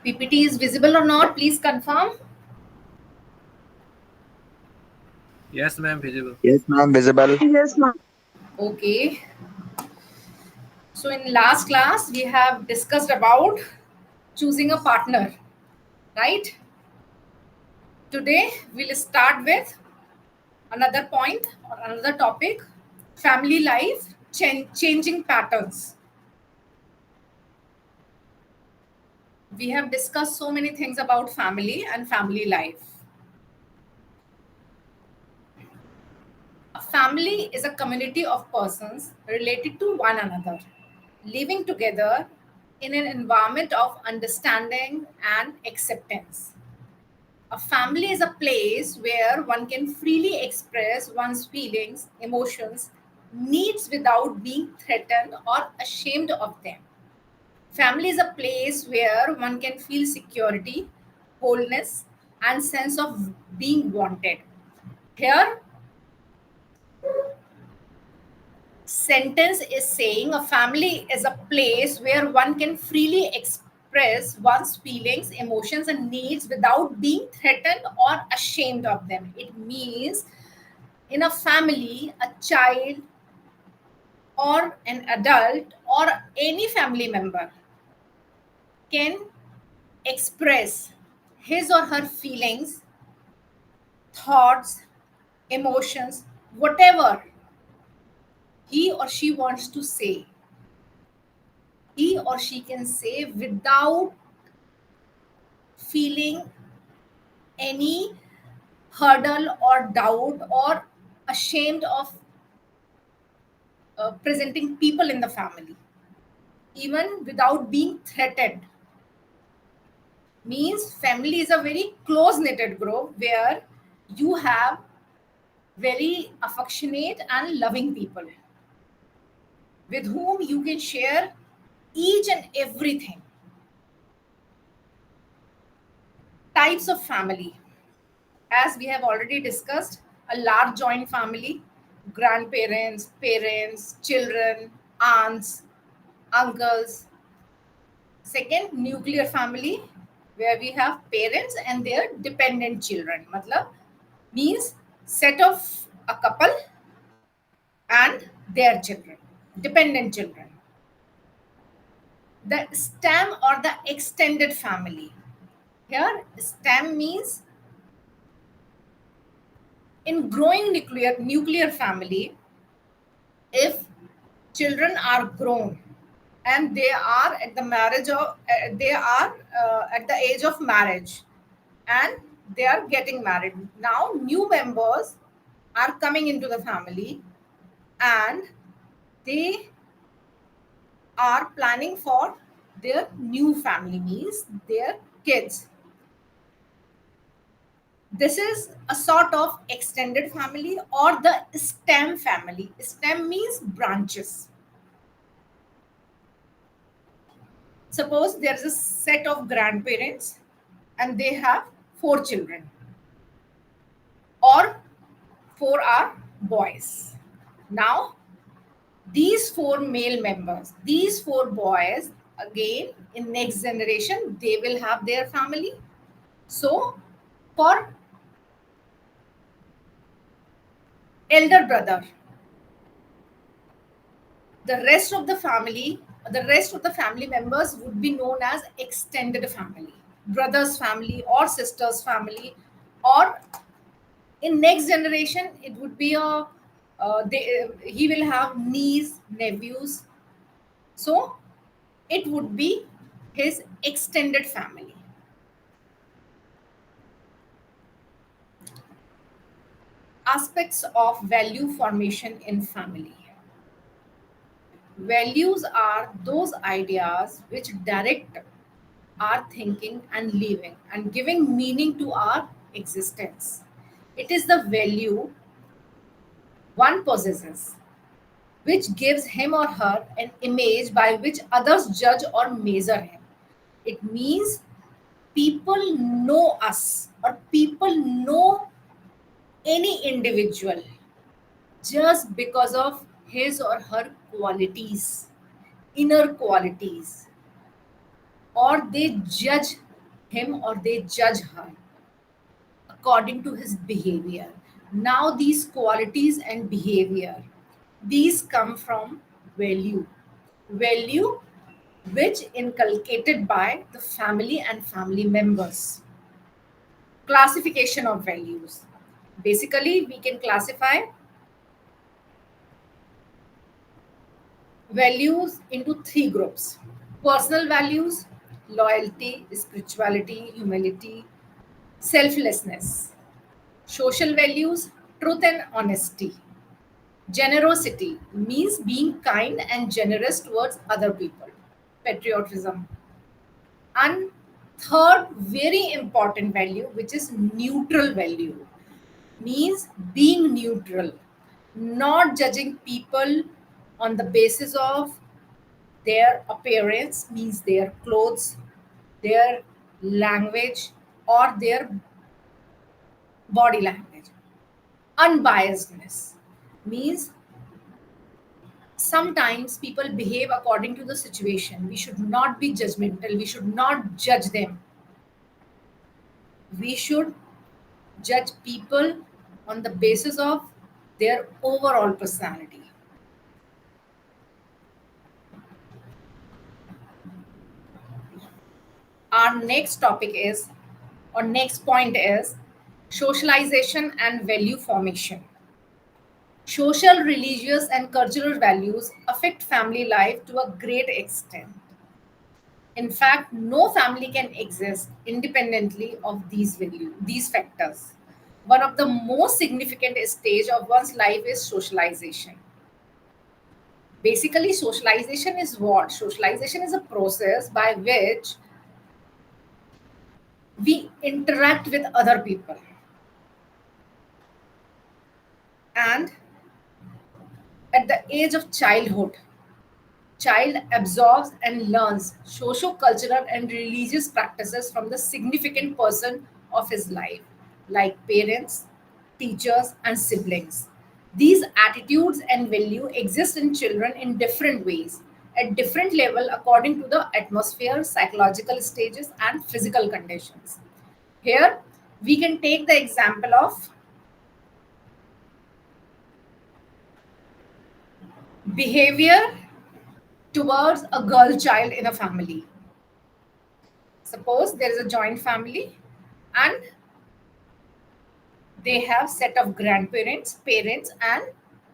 PPT is visible or not? Please confirm. Yes, ma'am, visible. Yes, ma'am, visible. Yes, ma'am. Okay. So in last class, we have discussed about choosing a partner, right? Today, we'll start with another point or another topic, family life, changing patterns. We have discussed so many things about family and family life. A family is a community of persons related to one another, living together in an environment of understanding and acceptance. A family is a place where one can freely express one's feelings, emotions, needs without being threatened or ashamed of them. Family is a place where one can feel security, wholeness, and sense of being wanted. Here, sentence is saying a family is a place where one can freely express one's feelings, emotions, and needs without being threatened or ashamed of them. It means in a family, a child or an adult or any family member can express his or her feelings, thoughts, emotions, whatever he or she wants to say. He or she can say without feeling any hurdle or doubt or ashamed of presenting people in the family, even without being threatened. Means family is a very close knitted group where you have very affectionate and loving people with whom you can share each and everything. Types of family, as we have already discussed, a large joint family, grandparents, parents, children, aunts, uncles. Second, nuclear family, where we have parents and their dependent children. Matlab means set of a couple and their children, dependent children. The stem or the extended family. Here, stem means in growing nuclear family, if children are grown and they are at the marriage of they are at the age of marriage and they are getting married, now new members are coming into the family and they are planning for their new family, means their kids. This is a sort of extended family or the stem family. Stem means branches. Suppose there is a set of grandparents and they have 4 children, or 4 are boys. Now, these 4 male members, these 4 boys, again in next generation, they will have their family. So, for elder brother, the rest of the family members would be known as extended family, brother's family or sister's family, or in next generation it would be a he will have niece, nephews, so it would be his extended family. Aspects of value formation in family. Values are those ideas which direct our thinking and living and giving meaning to our existence. It is the value one possesses which gives him or her an image by which others judge or measure him. It means people know us or people know any individual just because of his or her qualities, inner qualities, or they judge him or they judge her according to his behavior. Now, these qualities and behavior, these come from value. Value which inculcated by the family and family members. Classification of values. Basically, we can classify values into three groups: personal values, loyalty, spirituality, humility, selflessness; social values, truth and honesty; generosity means being kind and generous towards other people; patriotism; and third, very important value, which is neutral value, means being neutral, not judging people on the basis of their appearance, means their clothes, their language, or their body language. Unbiasedness means sometimes people behave according to the situation. We should not be judgmental, we should not judge them. We should judge people on the basis of their overall personality. Our next topic is, or next point is, socialization and value formation. Social, religious, and cultural values affect family life to a great extent. In fact, no family can exist independently of these values, these factors. One of the most significant stage of one's life is socialization. Basically, socialization is what? Socialization is a process by which we interact with other people, and at the age of childhood, child absorbs and learns socio-cultural and religious practices from the significant person of his life, like parents, teachers, and siblings. These attitudes and value exist in children in different ways, at different level according to the atmosphere, psychological stages, and physical conditions. Here, we can take the example of behavior towards a girl child in a family. Suppose there is a joint family and they have set of grandparents, parents, and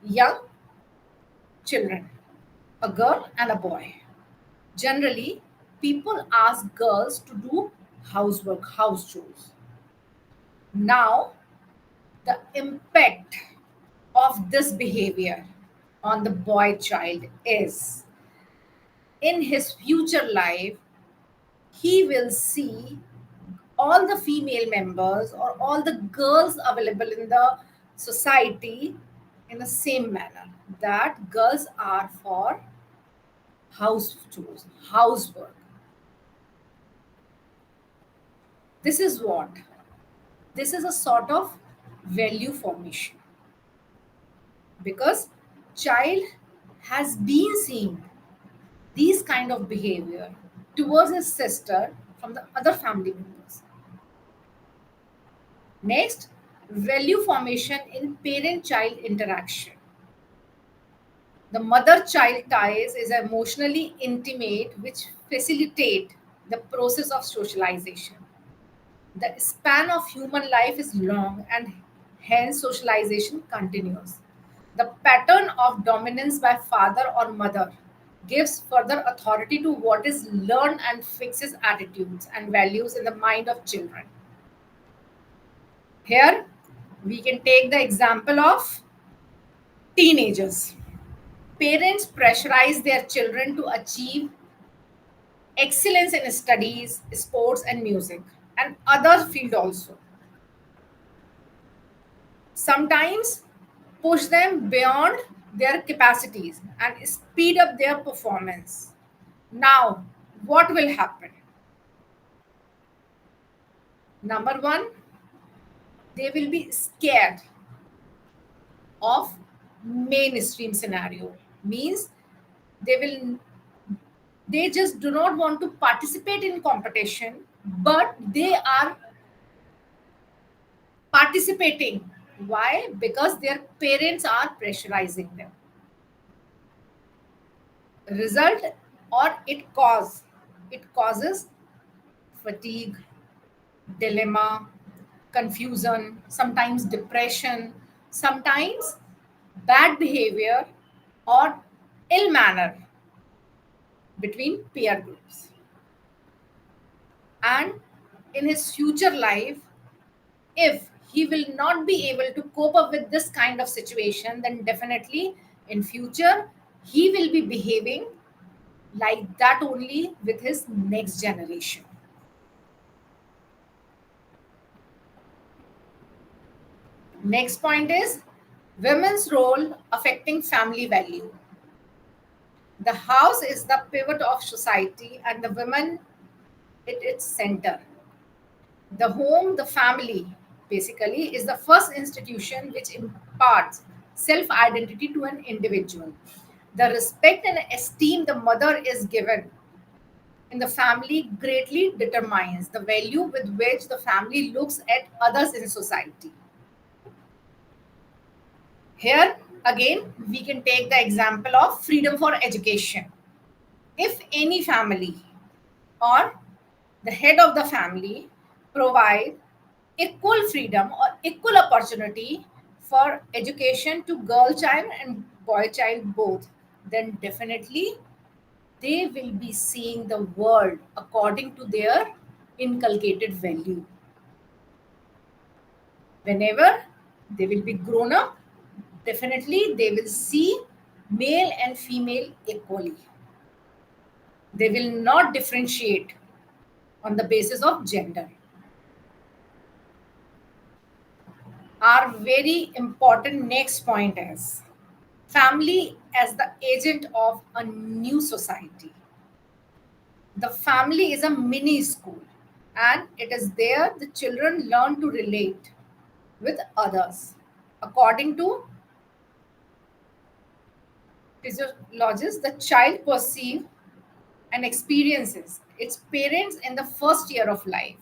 young children, a girl and a boy. Generally, people ask girls to do housework, house chores. Now, the impact of this behavior on the boy child is, in his future life, he will see all the female members or all the girls available in the society in the same manner, that girls are for house chores, housework. This is what? This is a sort of value formation, because child has been seeing these kind of behavior towards his sister from the other family members. Next, value formation in parent child interaction. The mother child ties is emotionally intimate, which facilitate the process of socialization. The span of human life is long and hence socialization continues. The pattern of dominance by father or mother gives further authority to what is learned and fixes attitudes and values in the mind of children. Here, we can take the example of teenagers. Parents pressurize their children to achieve excellence in studies, sports, and music, and other field also. Sometimes push them beyond their capacities and speed up their performance. Now, what will happen? Number one, they will be scared of mainstream scenario. Means they will, they just do not want to participate in competition but they are participating. Why? Because their parents are pressurizing them. Result, or it causes fatigue, dilemma, confusion, sometimes depression, sometimes bad behavior or ill manner between peer groups. And in his future life, if he will not be able to cope up with this kind of situation, then definitely in future he will be behaving like that only with his next generation. Next point is women's role affecting family value. The house is the pivot of society and the women at its center. The home, the family, basically, is the first institution which imparts self identity to an individual. The respect and esteem the mother is given in the family greatly determines the value with which the family looks at others in society. Here, again, we can take the example of freedom for education. If any family or the head of the family provide equal freedom or equal opportunity for education to girl child and boy child both, then definitely they will be seeing the world according to their inculcated value. Whenever they will be grown up, definitely they will see male and female equally. They will not differentiate on the basis of gender. Our very important next point is family as the agent of a new society. The family is a mini school, and it is there the children learn to relate with others. According to physiologists, the child perceives and experiences its parents in the first year of life.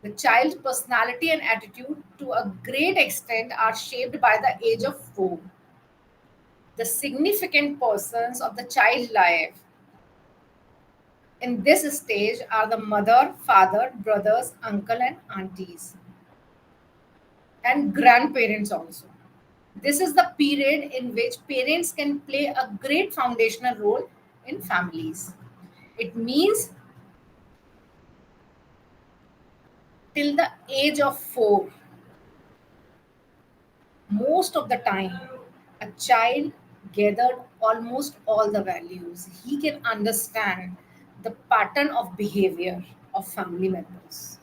The child's personality and attitude, to a great extent, are shaped by the age of 4. The significant persons of the child life in this stage are the mother, father, brothers, uncle, and aunties, and grandparents also. This is the period in which parents can play a great foundational role in families. It means till the age of 4, most of the time, a child gathered almost all the values. He can understand the pattern of behavior of family members.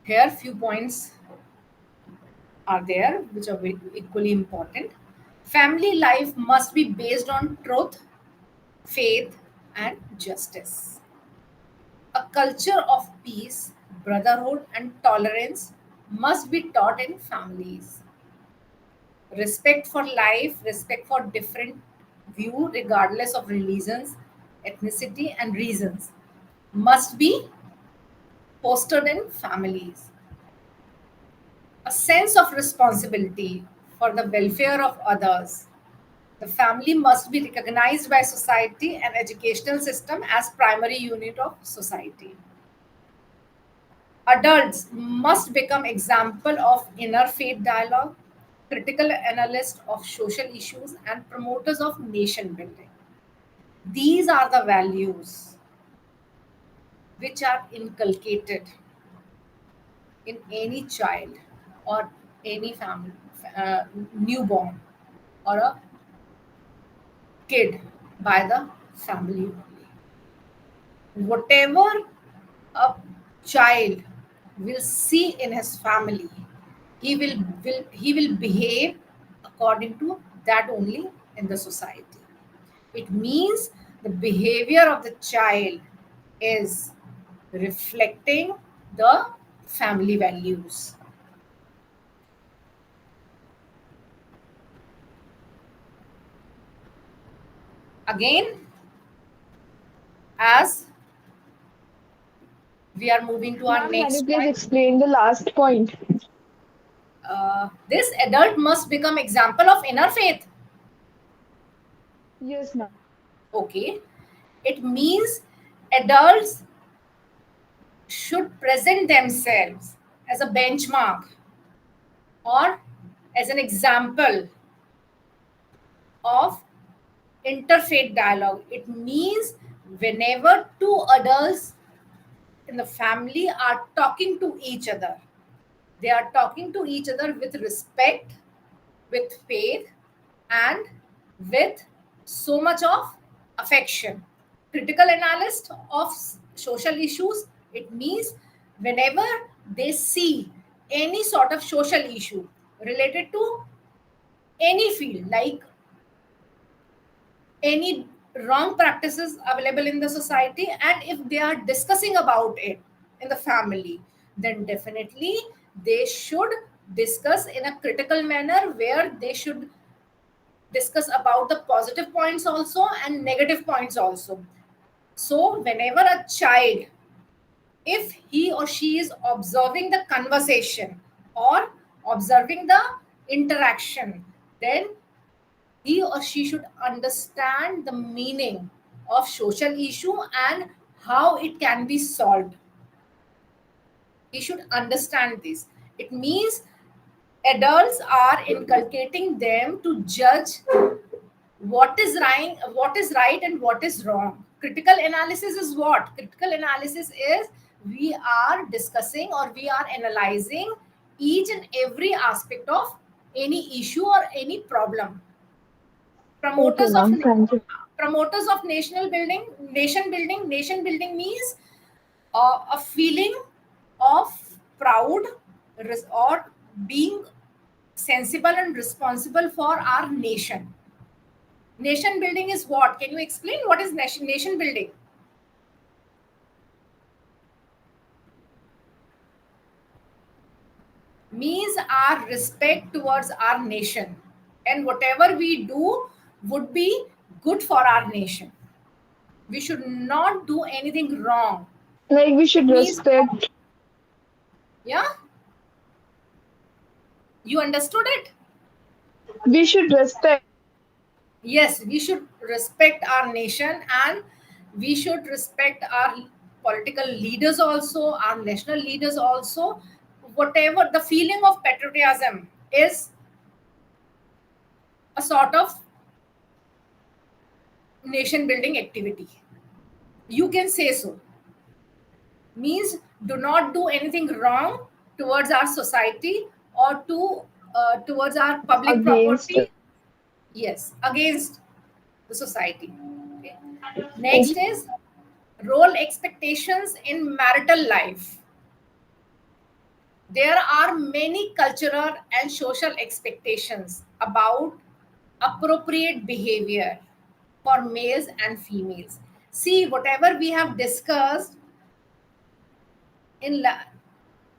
Here, few points are there which are equally important. Family life must be based on truth, faith, and justice. A culture of peace, brotherhood, and tolerance must be taught in families. Respect for life, respect for different view, regardless of religions, ethnicity, and reasons, must be fostered in families. A sense of responsibility for the welfare of others. The family must be recognized by society and educational system as primary unit of society. Adults must become example of inner faith dialogue, critical analyst of social issues, and promoters of nation building. These are the values which are inculcated in any child or any family, newborn or a kid by the family only. Whatever a child will see in his family, he will behave according to that only in the society. It means the behavior of the child is reflecting the family values. Again, as We are moving to our Ma'am, can you next please point. explain the last point? This adult must become example of inner faith. Yes, ma'am. Okay, it means adults should present themselves as a benchmark or as an example of interfaith dialogue. It means whenever two adults in the family are talking to each other, they are talking to each other with respect, with faith, and with so much of affection. Critical analyst of social issues, it means whenever they see any sort of social issue related to any field, like any wrong practices available in the society, and if they are discussing about it in the family, then definitely they should discuss in a critical manner, where they should discuss about the positive points also and negative points also. So whenever a child, if he or she is observing the conversation or observing the interaction, then he or she should understand the meaning of social issue and how it can be solved. He should understand this. It means adults are inculcating them to judge what is right and what is wrong. Critical analysis is what? Critical analysis is we are discussing or we are analyzing each and every aspect of any issue or any problem. Okay, Promoters of ma'am. Thank you. promoters of national building nation building. Nation building means a feeling of proud, or being sensible and responsible for our nation. Nation building is what? Can you explain what is nation building? Means our respect towards our nation, and whatever we do would be good for our nation. We should not do anything wrong. Like we should It means, respect. yeah, you understood it? We should respect. Yes, we should respect our nation, and we should respect our political leaders also, our national leaders also. Whatever the feeling of patriotism is, a sort of nation building activity. You can say so. Means do not do anything wrong towards our society or towards our public Against. property. Yes, against the society. Okay. Next Okay. is role expectations in marital life. There are many cultural and social expectations about appropriate behavior for males and females. See, whatever we have discussed in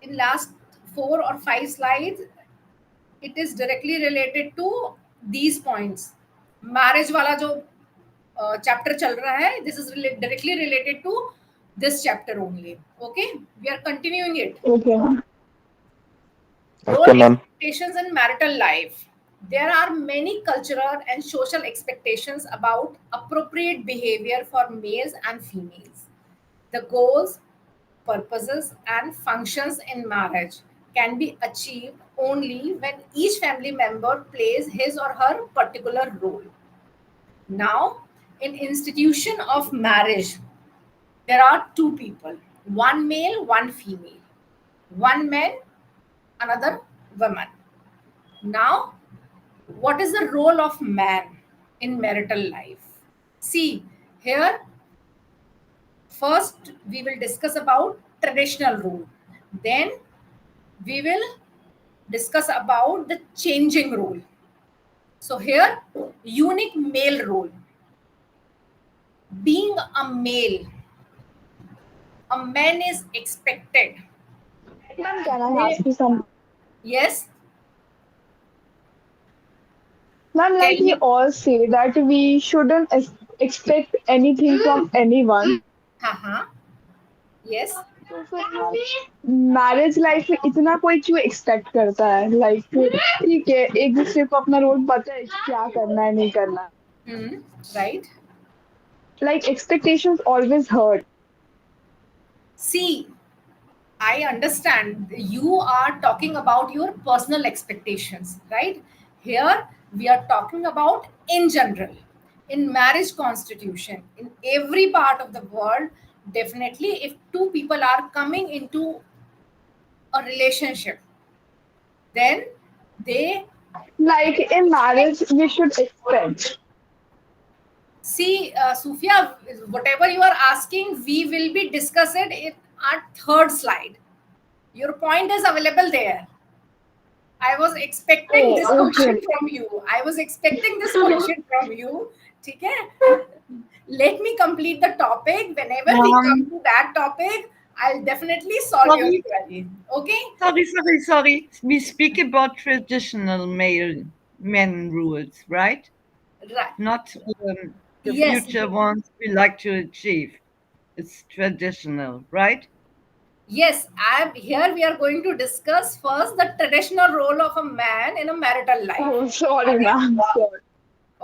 in last 4 or 5 slides, it is directly related to these points. Marriage वाला जो chapter चल रहा है, this is directly related to this chapter only. Okay, we are continuing it. Okay. Role Okay, ma'am. expectations in marital life. There are many cultural and social expectations about appropriate behavior for males and females. The goals, purposes, and functions in marriage can be achieved only when each family member plays his or her particular role. Now, in institution of marriage, there are two people, one male, one female, one man, another woman. Now, what is the role of man in marital life? See, here first we will discuss about traditional role. Then we will discuss about the changing role. So here, unique male role. Being a male, a man is expected Ma'am, to can I play. ask you some? Yes, Ma'am, tell like we me. all say that we shouldn't expect anything from anyone. Haha. Yes. तो फिर marriage life में इतना कोई क्यों expect करता है? Like ठीक है, एक दूसरे को अपना रोल पता है कि क्या करना है नहीं करना. Hmm. Right. Like expectations always hurt. See, I understand you are talking about your personal expectations, right? Here we are talking about in general, in marriage constitution, in every part of the world. Definitely, if two people are coming into a relationship, then they Like in marriage, expect. we should expect. See, Sufia, whatever you are asking, we will be discussing it at third slide. Your point is available there. I was expecting this Oh, question okay. from you. I was expecting this question from you. ठीक है? Let me complete the topic. Whenever we come Um, to that topic, I'll definitely solve your sorry, query. Okay? sorry. We speak about traditional male men rules, right? Right. Not the Yes. future ones we like to achieve. It's traditional, right? Yes. I'm here. We are going to discuss first the traditional role of a man in a marital life. Oh, sorry, Okay? ma'am. Sorry.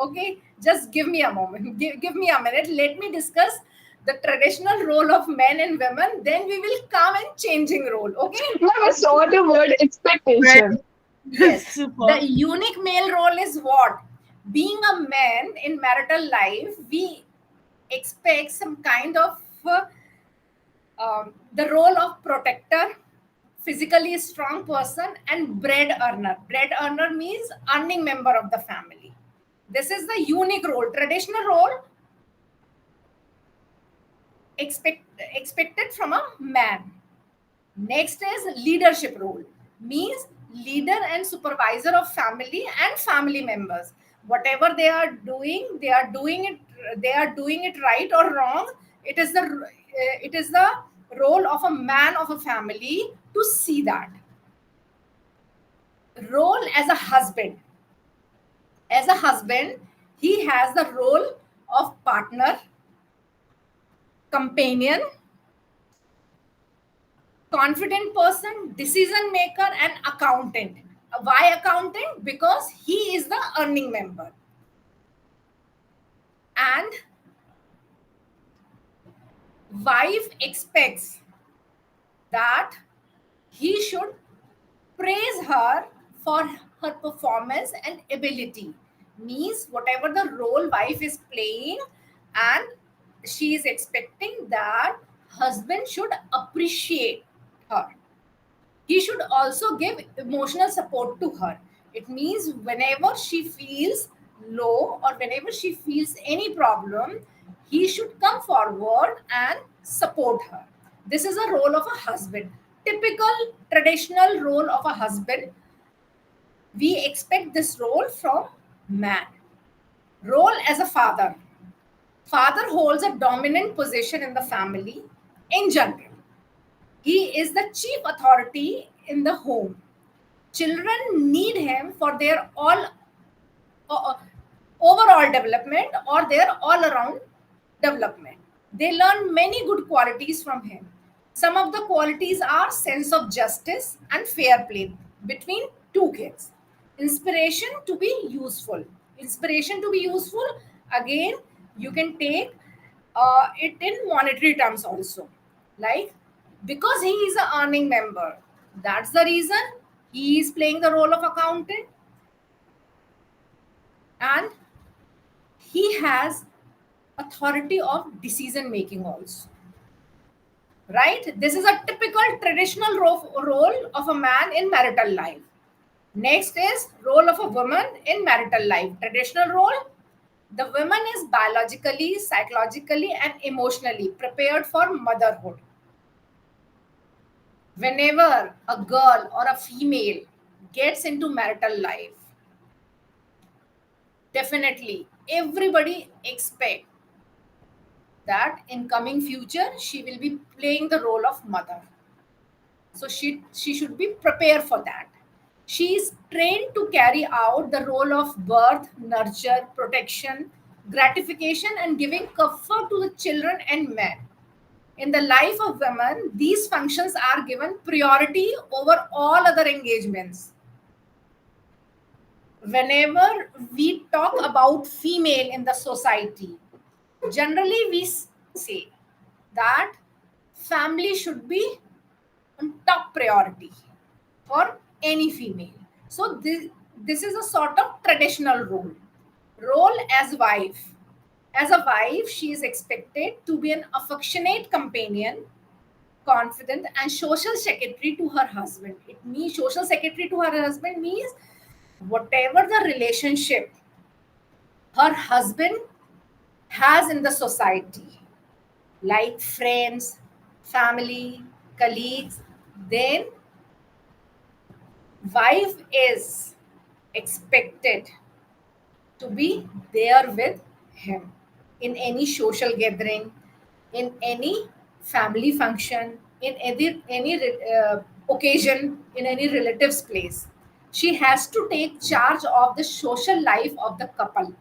Okay, just give me a moment. Give me a minute. Let me discuss the traditional role of men and women. Then we will come and changing role. Okay. Ma'am, I saw the word Great. expectation. Yes. Super. The unique male role is what? Being a man in marital life, we expect some kind of the role of protector, physically strong person, and bread earner. Bread earner means earning member of the family. This is the unique role. Traditional role expected from a man. Next is leadership role, means leader and supervisor of family and family members. Whatever they are doing it right or wrong. It is the role of a man of a family to see that. Role as a husband. As a husband, he has the role of partner, companion, confident person, decision maker, and accountant. Why accountant? Because he is the earning member. And wife expects that he should praise her for her performance and ability. Means whatever the role wife is playing, and she is expecting that husband should appreciate her. He should also give emotional support to her. It means whenever she feels low or whenever she feels any problem, he should come forward and support her. This is a role of a husband. Typical traditional role of a husband. We expect this role from man. Role as a father. Father holds a dominant position in the family in general. He is the chief authority in the home. Children need him for their uh, overall development or their all around development. They learn many good qualities from him. Some of the qualities are sense of justice and fair play between two kids. Inspiration to be useful. Inspiration to be useful, again, you can take it in monetary terms also. Like, because he is an earning member, that's the reason he is playing the role of accountant, and he has authority of decision making also. Right? This is a typical traditional role of a man in marital life. Next is role of a woman in marital life. Traditional role: the woman is biologically, psychologically, and emotionally prepared for motherhood. Whenever a girl or a female gets into marital life, definitely everybody expect that in coming future she will be playing the role of mother. So she should be prepared for that. She is trained to carry out the role of birth, nurture, protection, gratification, and giving comfort to the children and men. In the life of women, these functions are given priority over all other engagements. Whenever we talk about female in the society, generally we say that family should be on top priority for any female. So this is a sort of traditional role as wife. As a wife, she is expected to be an affectionate companion, confident, and social secretary to her husband. It means social secretary to her husband means whatever the relationship her husband has in the society, like friends, family, colleagues, then wife is expected to be there with him in any social gathering, in any family function, in any occasion, in any relative's place. She has to take charge of the social life of the couple.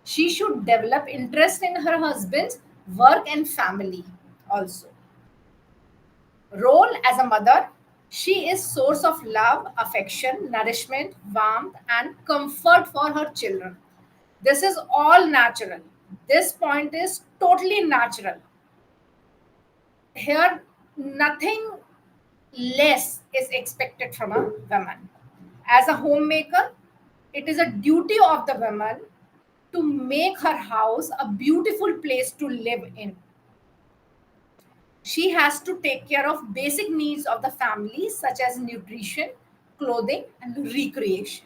She should develop interest in her husband's work and family also. Role as a mother, she is source of love, affection, nourishment, warmth, and comfort for her children. This is all natural. This point is totally natural. Here, nothing less is expected from a woman. As a homemaker, it is a duty of the woman to make her house a beautiful place to live in. She has to take care of basic needs of the family, such as nutrition, clothing, and recreation.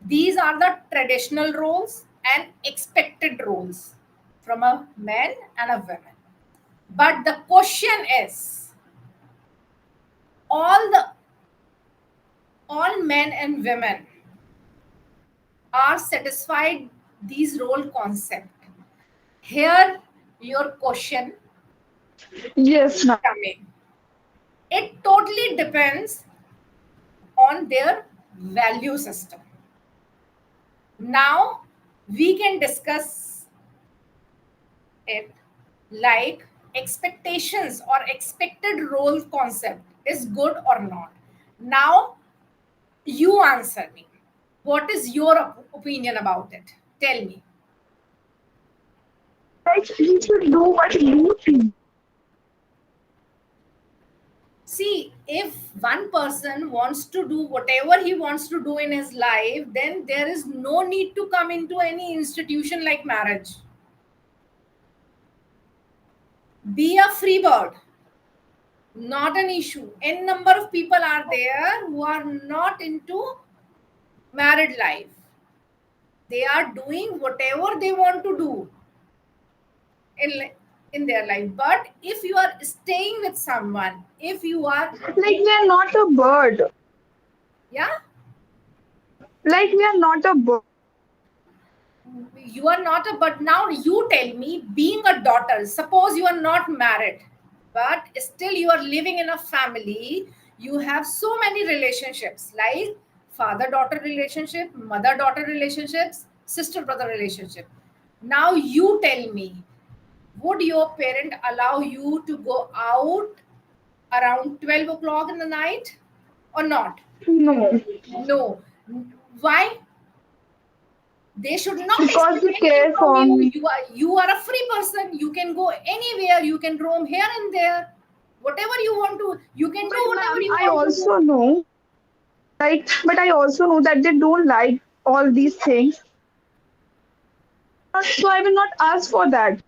These are the traditional roles and expected roles from a man and a woman. But the question is, all the all men and women are satisfied these role concept. Here your question Yes, ma'am. coming. It totally depends on their value system. Now we can discuss it like expectations or expected role concept is good or not. Now you answer me. What is your opinion about it? Tell me. Like, you should do what you think. See, if one person wants to do whatever he wants to do in his life, then there is no need to come into any institution like marriage. Be a free bird. Not an issue. N number of people are there who are not into married life. They are doing whatever they want to do in, in their life. But if you are staying with someone, if you are, Like, we are not a bird. yeah, Like, we are not a bird. you are not a, but now you tell me, being a daughter, suppose you are not married, but still you are living in a family, you have so many relationships like father daughter relationship, mother daughter relationships, sister brother relationship. Now you tell me, would your parent allow you to go out around 12 o'clock in the night or not? No. No. Why? They should not Because expect they anything care from for you. me. You are a free person. You can go anywhere. You can roam here and there. Whatever you want to, you can But do whatever ma'am, you I want to do. also know, like, but I also know that they don't like all these things. So I will not ask for that.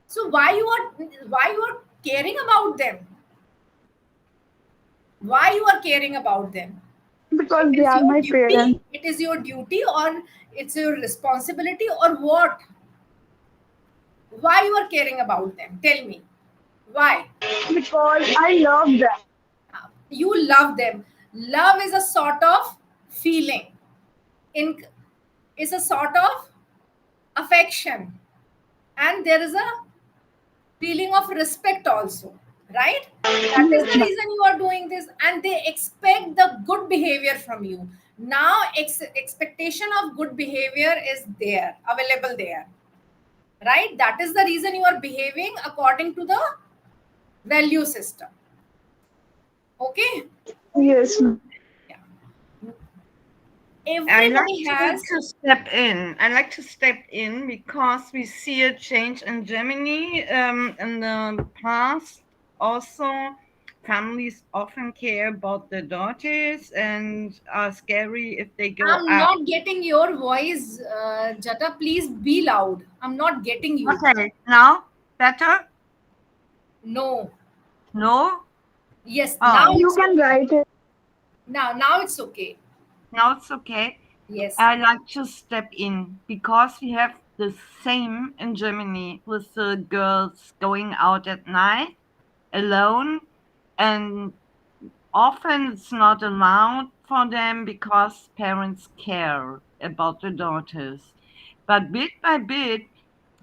So why you are caring about them? Why you are caring about them? It Because they is are your my duty. parents. It is your duty, or it's your responsibility, or what? Why you are caring about them? Tell me. Why? Because I love them. You love them. Love is a sort of feeling. In is a sort of affection, and there is a feeling of respect also, right? That is Yes, the ma'am. reason you are doing this, and they expect the good behavior from you. Now expectation of good behavior is there, available there, right? That is the reason you are behaving according to the value system. Okay? Yes, ma'am. Yeah. I like Everybody to, has. to step in. I like to step in because we see a change in Germany in the past. Also, families often care about their daughters and are scary if they go I'm out. not getting your voice, Jata. Please be loud. I'm not getting you. Okay, now better? No. No? Yes. Now Oh, You it's can okay. write it. Now it's okay. now it's okay. Yes. I like to step in because we have the same in Germany with the girls going out at night alone, and often it's not allowed for them because parents care about their daughters. But bit by bit,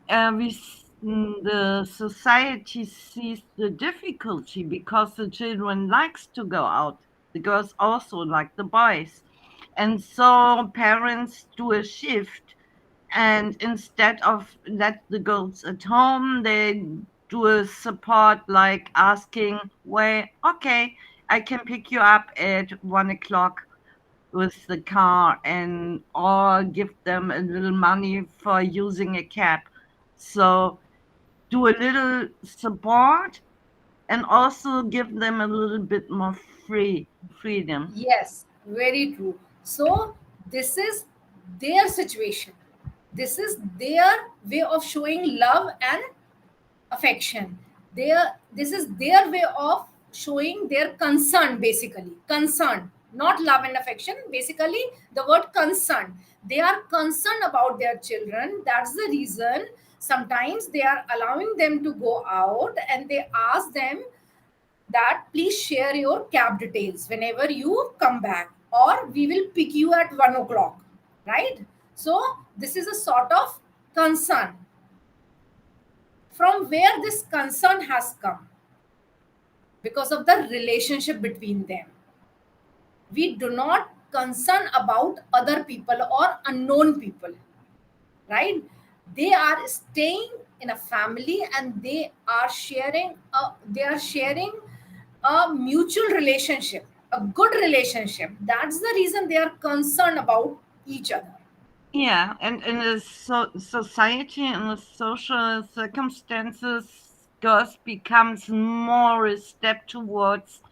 the society sees the difficulty because the children likes to go out. The girls also like the boys, and so parents do a shift, and instead of let the girls at home, they do a support like asking, well, okay, I can pick you up at 1 o'clock with the car, and or give them a little money for using a cab. So do a little support and also give them a little bit more freedom. Yes, very true. So, this is their situation. This is their way of showing love and affection. This is their way of showing their concern, basically. Concern, not love and affection. Basically, the word concern. They are concerned about their children. That's the reason sometimes they are allowing them to go out and they ask them that please share your cab details whenever you come back, or we will pick you at 1 o'clock, right? So this is a sort of concern. From where this concern has come? Because of the relationship between them. We do not concern about other people or unknown people, right? They are staying in a family and they are sharing a mutual relationship, a good relationship. That's the reason they are concerned about each other. Yeah, and in the society and the social circumstances, girls becomes more a step towards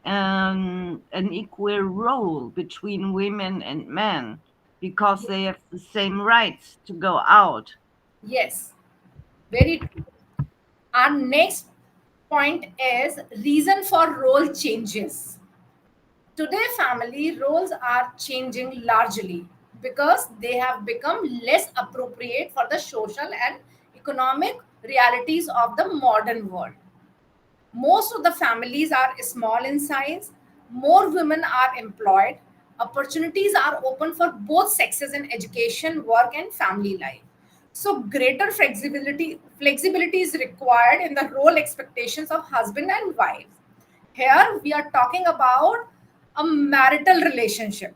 an equal role between women and men because they have the same rights to go out. Yes, very true. Our next point is reason for role changes. Today, family roles are changing largely because they have become less appropriate for the social and economic realities of the modern world. Most of the families are small in size, more women are employed, opportunities are open for both sexes in education, work, and family life. So, greater flexibility is required in the role expectations of husband and wife. Here, we are talking about a marital relationship,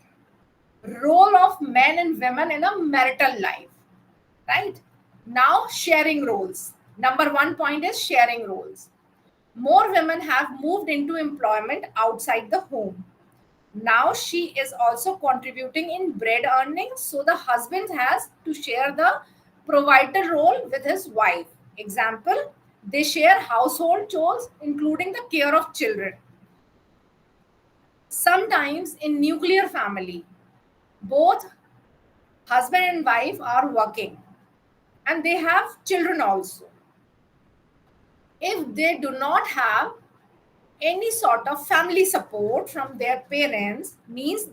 role of men and women in a marital life, right? Now, sharing roles. Number one point is sharing roles. More women have moved into employment outside the home. Now she is also contributing in bread earnings, so the husband has to share the provider role with his wife. Example, they share household chores, including the care of children. Sometimes in nuclear family, both husband and wife are working and they have children also. If they do not have any sort of family support from their parents, means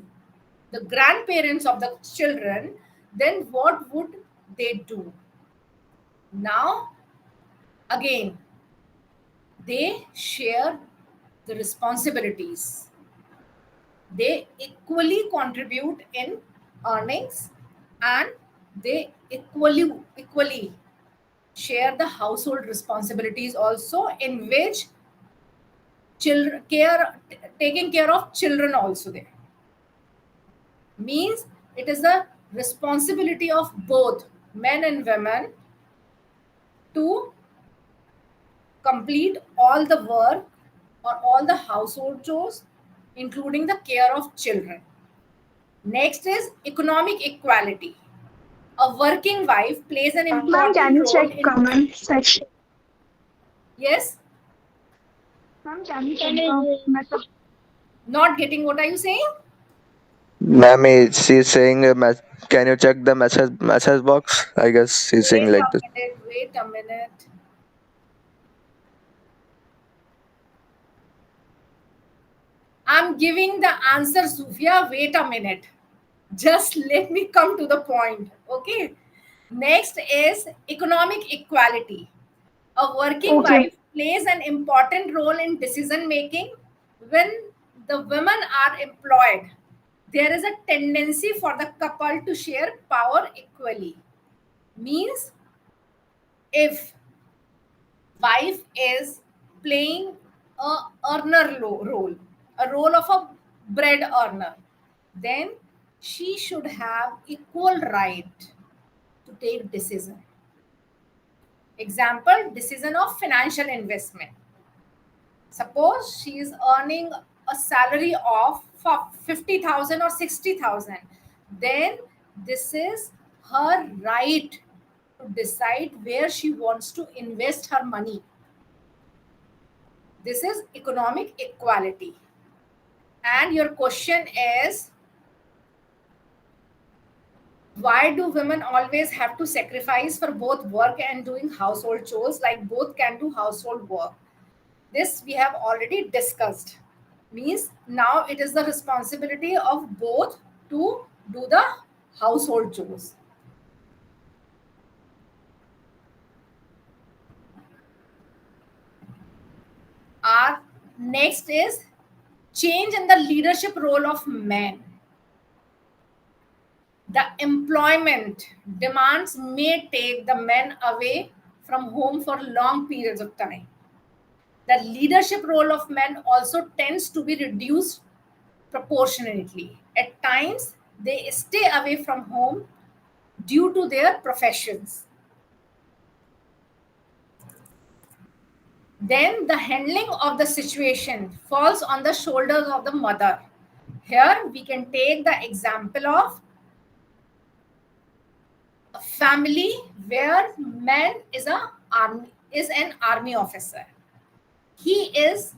the grandparents of the children, then what would they do? Now again, they share the responsibilities. They equally contribute in earnings, and they equally share the household responsibilities also, in which children care, taking care of children also there. Means it is the responsibility of both men and women to complete all the work or all the household chores, including the care of children. Next is economic equality. A working wife plays an Ma'am, can important you role check in. comment section? Yes, Ma'am, can you check the message? not getting what are you saying? Ma'am, she's saying, can you check the message box? I guess she's saying Wait like a this. minute, wait a minute. I'm giving the answer, Sufia. Wait a minute. Just let me come to the point. Okay. Next is economic equality. A working Okay. wife plays an important role in decision making. When the women are employed, there is a tendency for the couple to share power equally. Means if wife is playing a role, a role of a bread earner, then she should have equal right to take decision. Example, decision of financial investment. Suppose she is earning a salary of 50,000 or 60,000, then this is her right to decide where she wants to invest her money. This is economic equality. And your question is, why do women always have to sacrifice for both work and doing household chores? Like both can do household work. This we have already discussed. Means now it is the responsibility of both to do the household chores. Our next is change in the leadership role of men. The employment demands may take the men away from home for long periods of time. The leadership role of men also tends to be reduced proportionately. At times, they stay away from home due to their professions. Then the handling of the situation falls on the shoulders of the mother. Here we can take the example of a family where man is an army officer. He is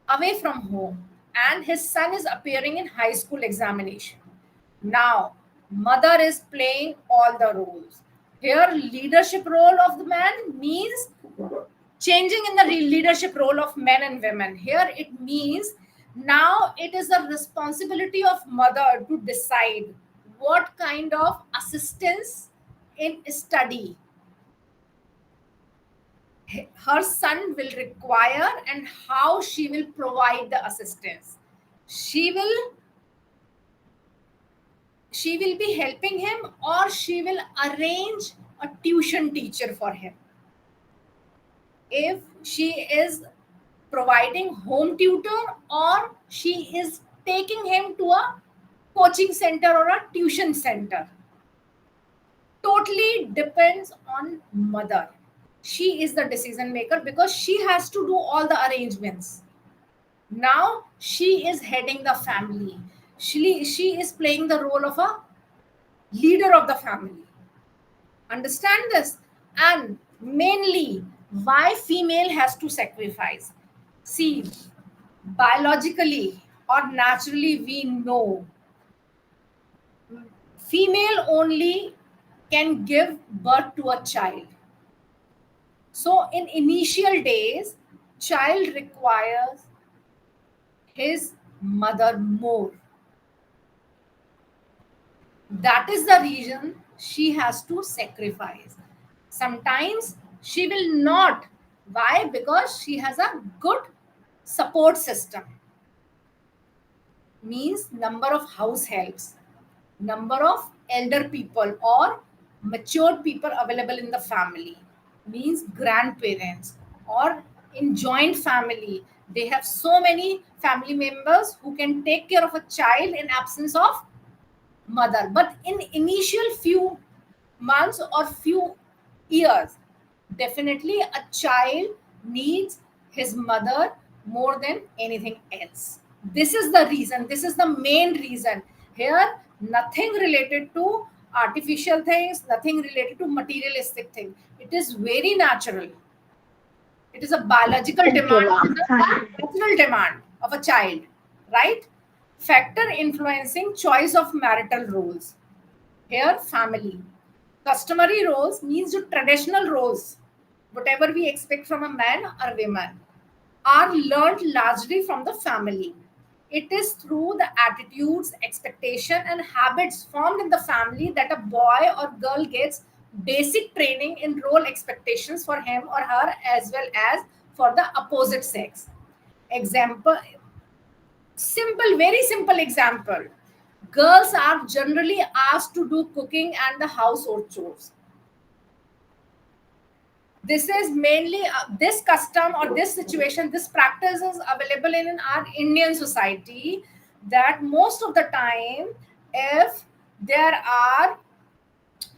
away from home and his son is appearing in high school examination. Now, mother is playing all the roles. Here, leadership role of the man means changing in the leadership role of men and women. Here, it means now it is the responsibility of mother to decide what kind of assistance in study her son will require and how she will provide the assistance. She will she will be helping him, or she will arrange a tuition teacher for him. If she is providing home tutor, or she is taking him to a coaching center or a tuition center, totally depends on mother. She is the decision maker because she has to do all the arrangements. Now she is heading the family. She is playing the role of a leader of the family. Understand this? And mainly, why female has to sacrifice? See, biologically or naturally, we know female only can give birth to a child. So, in initial days, child requires his mother more. That is the reason she has to sacrifice. Sometimes she will not. Why? Because she has a good support system. Means number of house helps, number of elder people or matured people available in the family. Means grandparents, or in joint family, they have so many family members who can take care of a child in absence of mother. But in initial few months or few years, definitely a child needs his mother more than anything else. This is the reason, this is the main reason. Here, nothing related to artificial things, nothing related to materialistic things. It is very natural. It is a biological Okay, demand, it ma'am. is a Thank you. natural demand of a child, right? Factor influencing choice of marital roles. Here, family. Customary roles means your traditional roles, whatever we expect from a man or woman, are learned largely from the family. It is through the attitudes, expectation, and habits formed in the family that a boy or girl gets basic training in role expectations for him or her as well as for the opposite sex. Example, simple, very simple example. Girls are generally asked to do cooking and the household chores. This is mainly this custom or this situation, this practice is available in our Indian society, that most of the time, if there are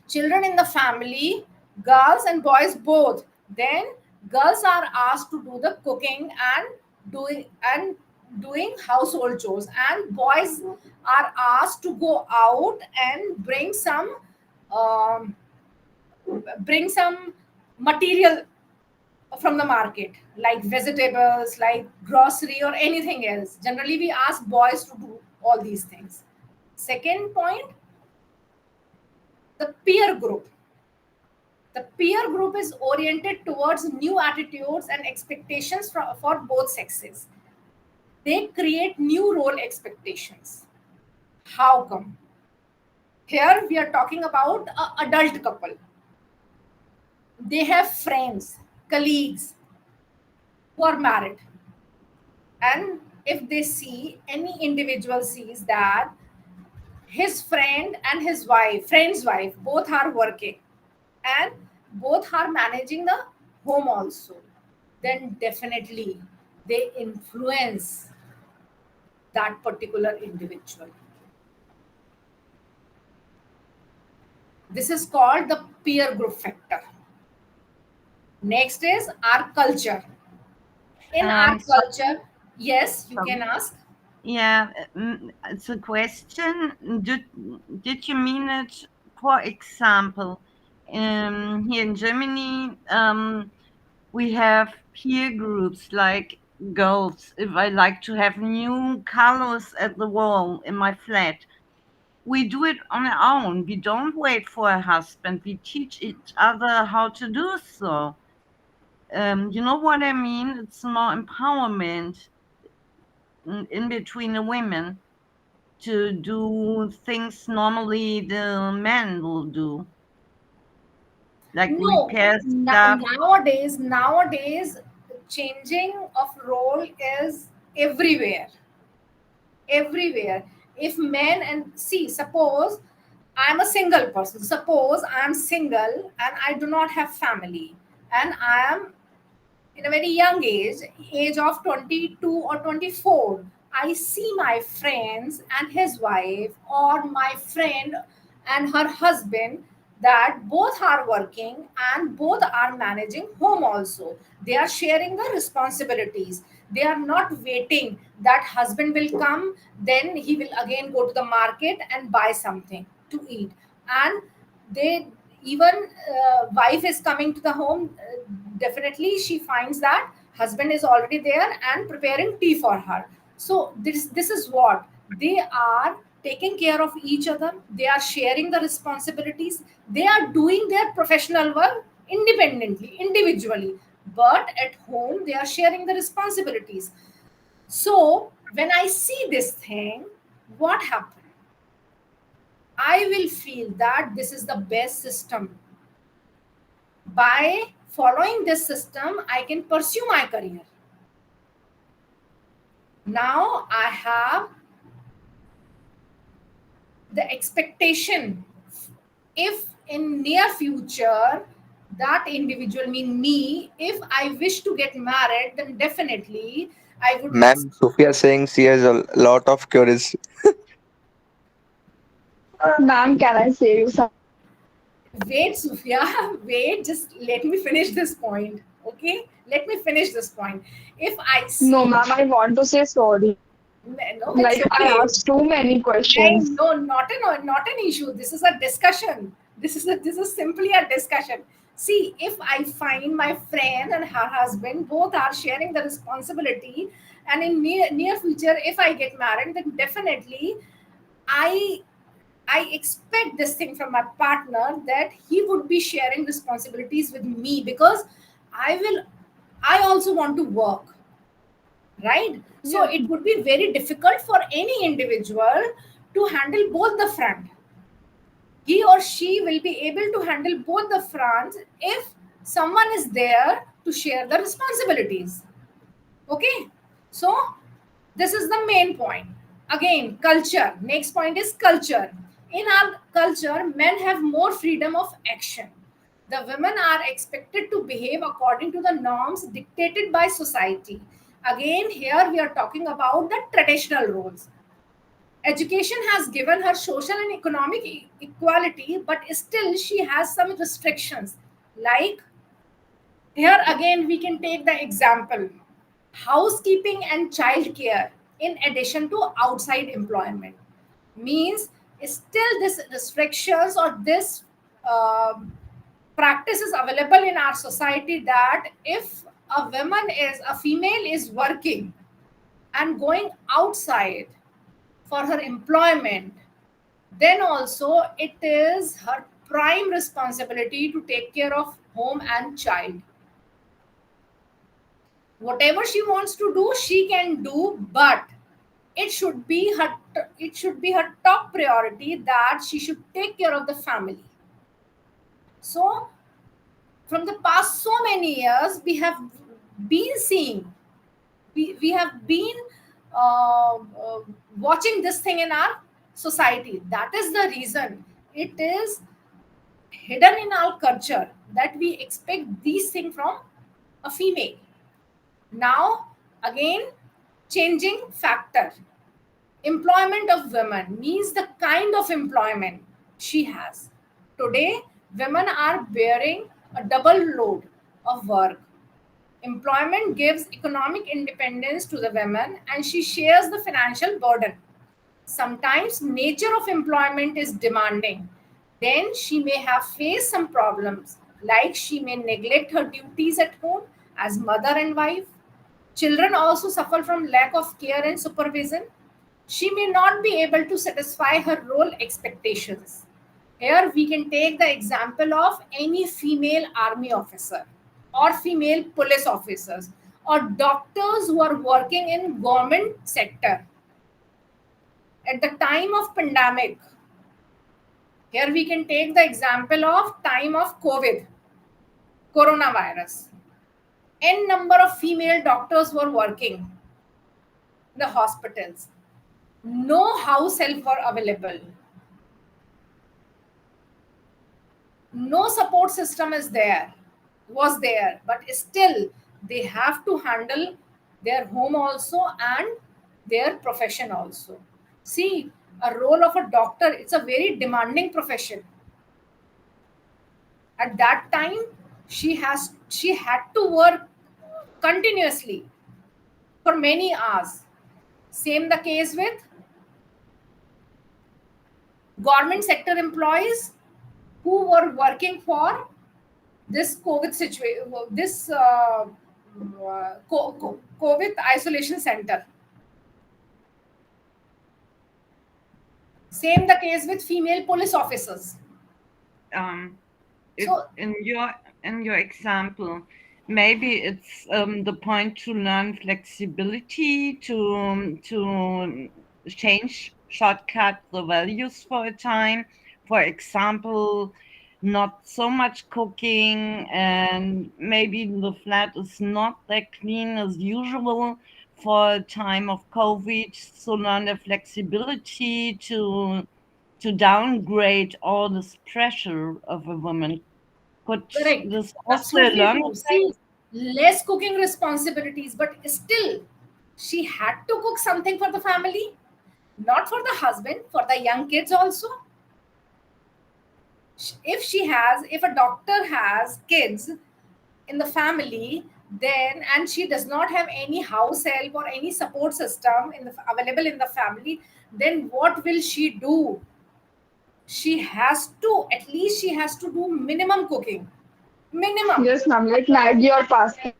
children in the family, girls and boys both, then girls are asked to do the cooking and doing household chores, and boys are asked to go out and um, bring some material from the market, like vegetables, like grocery or anything else. Generally we ask boys to do all these things. Second point, the peer group. The peer group is oriented towards new attitudes and expectations for both sexes. They create new role expectations. How come? Here we are talking about an adult couple. They have friends, colleagues who are married, and if they see, any individual sees that his friend and his wife, friend's wife, both are working and both are managing the home also, then definitely they influence that particular individual. This is called the peer group factor. Next is our culture. In our So, culture, yes, you so can ask. yeah, it's a question. Did you mean it, for example, here in Germany, we have peer groups like girls. If I like to have new colors at the wall in my flat, we do it on our own. We don't wait for a husband. We teach each other how to do so. You know what I mean? It's more empowerment in between the women to do things normally the men will do, like No, repair stuff. nowadays, changing of role is everywhere, everywhere. If men, and see, suppose I'm a single person. Suppose I'm single and I do not have family, and I am in a very young age of 22 or 24, I see my friends and his wife, or my friend and her husband, that both are working and both are managing home also. They are sharing the responsibilities. They are not waiting that husband will come, then he will again go to the market and buy something to eat. And they, even wife is coming to the home, definitely she finds that husband is already there and preparing tea for her. So this is what they are, taking care of each other, they are sharing the responsibilities, they are doing their professional work independently, individually, but at home they are sharing the responsibilities. So when I see this thing, what happened, I will feel that this is the best system. By following this system, I can pursue my career. Now I have the expectation, if in near future that individual, mean me, if I wish to get married, then definitely I would Ma'am, Sophia saying she has a lot of queries. Ma'am, can I say you something? wait, Sufia, wait, just let me finish this point. Okay, let me finish this point. If I No, see, ma'am, I want to say sorry. no, it's Like, I okay. asked too many Hey, questions. no, not an issue. This is a discussion. This is simply a discussion. See, if I find my friend and her husband both are sharing the responsibility, and in near future, if I get married, then definitely I I expect this thing from my partner that he would be sharing responsibilities with me, because I will. I also want to work, right? So Yes, it would be very difficult for any individual to handle both the front. He or she will be able to handle both the fronts if someone is there to share the responsibilities. Okay, so this is the main point. Again, culture. Next point is culture. In our culture, men have more freedom of action. The women are expected to behave according to the norms dictated by society. Again, here we are talking about the traditional roles. Education has given her social and economic equality, but still she has some restrictions. Like, here again, we can take the example housekeeping and childcare in addition to outside employment. Means still this restrictions or this practice is available in our society, that if a female is working and going outside for her employment, then also it is her prime responsibility to take care of home and child. Whatever she wants to do, she can do, but it should be her top priority that she should take care of the family. So from the past so many years, we have been seeing, we have been watching this thing in our society. That is the reason it is hidden in our culture that we expect these things from a female. Now, again, changing factor. Employment of women means the kind of employment she has. Today, women are bearing a double load of work. Employment gives economic independence to the women and she shares the financial burden. Sometimes nature of employment is demanding. Then she may have faced some problems, like she may neglect her duties at home as mother and wife. Children also suffer from lack of care and supervision. She may not be able to satisfy her role expectations. Here we can take the example of any female army officer or female police officers or doctors who are working in government sector at the time of pandemic. Here we can take the example of time of COVID, coronavirus. N number of female doctors were working in the hospitals. No house help were available. No support system was there, but still they have to handle their home also and their profession also. See, a role of a doctor, it's a very demanding profession. At that time, she had to work continuously for many hours. Same the case with government sector employees who were working for this COVID situation, this COVID isolation center. Same the case with female police officers. If So in your example, maybe it's the point to learn flexibility, to change shortcut the values for a time. For example, not so much cooking, and maybe the flat is not that clean as usual for a time of COVID. So learn the flexibility to downgrade all this pressure of a woman. Could correct, this also absolutely learn true. See, less cooking responsibilities, but still she had to cook something for the family, not for the husband, for the young kids also. If a doctor has kids, in the family, then and she does not have any house help or any support system available in the family, then what will she do? She has to, at least she has to do minimum cooking, minimum. Yes, ma'am. Like Maggie or pasta.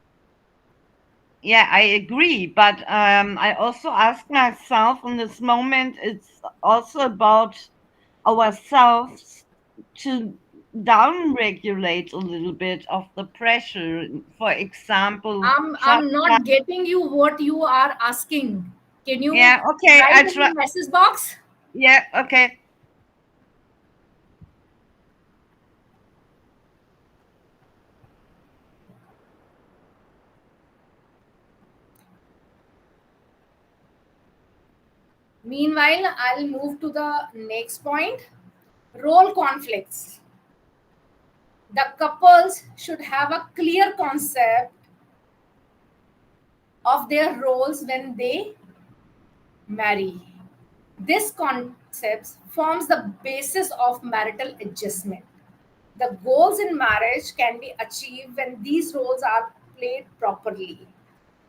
Yeah, I agree. But I also ask myself in this moment, it's also about ourselves to down regulate a little bit of the pressure. For example, I'm not getting you what you are asking. Can you yeah, okay, write I in try. the message box? Yeah, okay. Meanwhile, I'll move to the next point. Role conflicts. The couples should have a clear concept of their roles when they marry. This concept forms the basis of marital adjustment. The goals in marriage can be achieved when these roles are played properly.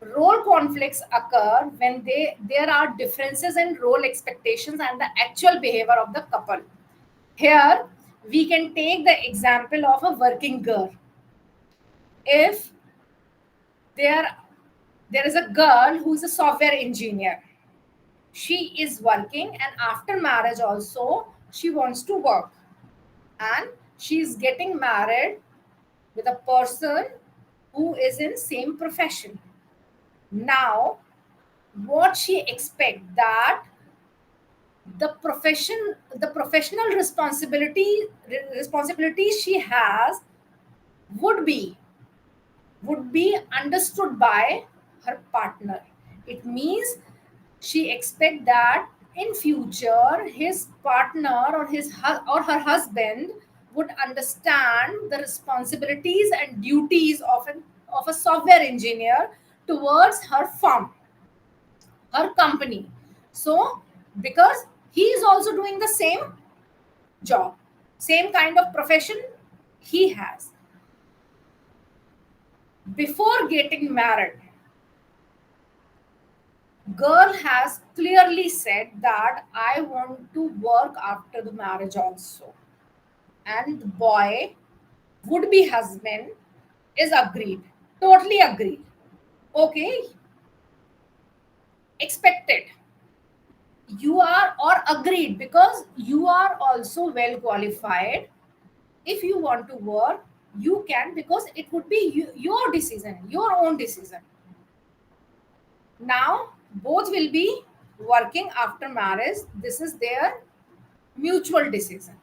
Role conflicts occur when there are differences in role expectations and the actual behavior of the couple. Here, we can take the example of a working girl. If there, there is a girl who is a software engineer, she is working, and after marriage also she wants to work, and she is getting married with a person who is in same profession. Now what she expect that the professional responsibility she has would be would be understood by her partner. It means she expect that in future his partner or or her husband would understand the responsibilities and duties of a software engineer towards her firm, her company. So because he is also doing the same job, same kind of profession he has. Before getting married, girl has clearly said that I want to work after the marriage also, and the boy, would be husband, is agreed, totally agreed. Okay, expected, you are, or agreed, because you are also well qualified. If you want to work, you can, because it would be your decision, your own decision. Now both will be working after marriage, this is their mutual decision.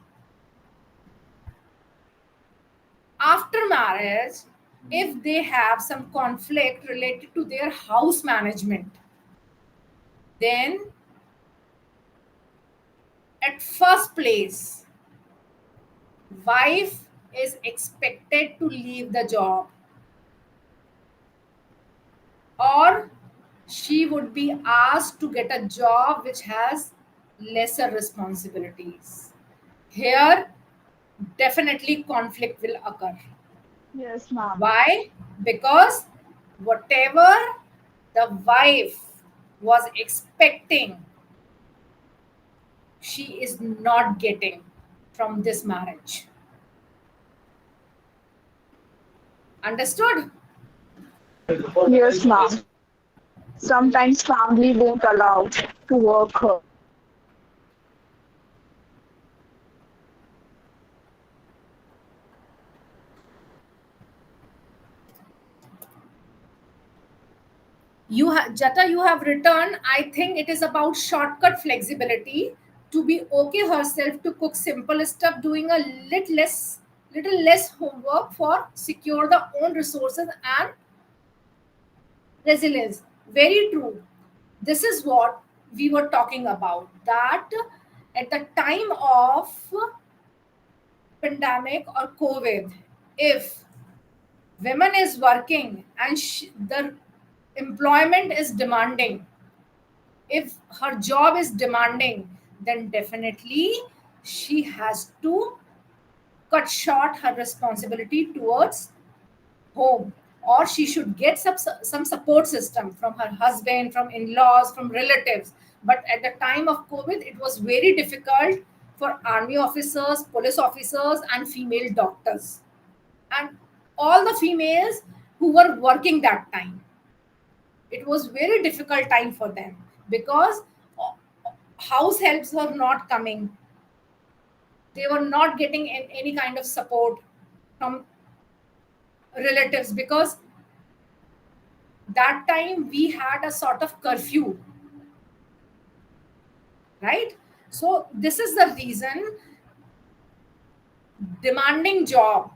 After marriage, if they have some conflict related to their house management, then at first place, wife is expected to leave the job, or she would be asked to get a job which has lesser responsibilities. Here, definitely conflict will occur. Yes, ma'am. Why? Because whatever the wife was expecting, she is not getting from this marriage. Understood? Yes, ma'am. Sometimes family won't allow to work her. Jata, you have written, I think it is about shortcut flexibility, to be okay herself to cook simple stuff, doing a little less homework for secure the own resources and resilience. Very true. This is what we were talking about, that at the time of pandemic or COVID, if women is working and the employment is demanding, if her job is demanding, then definitely she has to cut short her responsibility towards home, or she should get some support system from her husband, from in-laws, from relatives. But at the time of COVID, it was very difficult for army officers, police officers, and female doctors, and all the females who were working that time. It was very difficult time for them because house helps were not coming. They were not getting any kind of support from relatives, because that time we had a sort of curfew, right? So this is the reason demanding job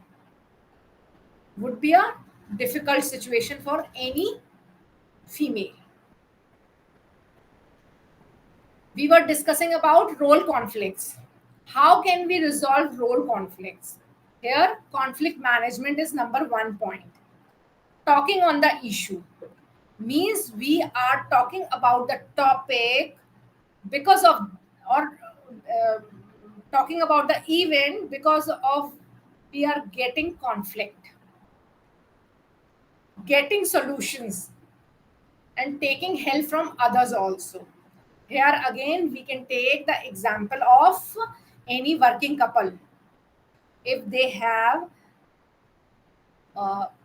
would be a difficult situation for any female. We were discussing about role conflicts. How can we resolve role conflicts? Here, conflict management is number 1 point. Talking on the issue means we are talking about the topic because of, or uh, talking about the event because of we are getting conflict, getting solutions, and taking help from others also. Here again, we can take the example of any working couple. If they have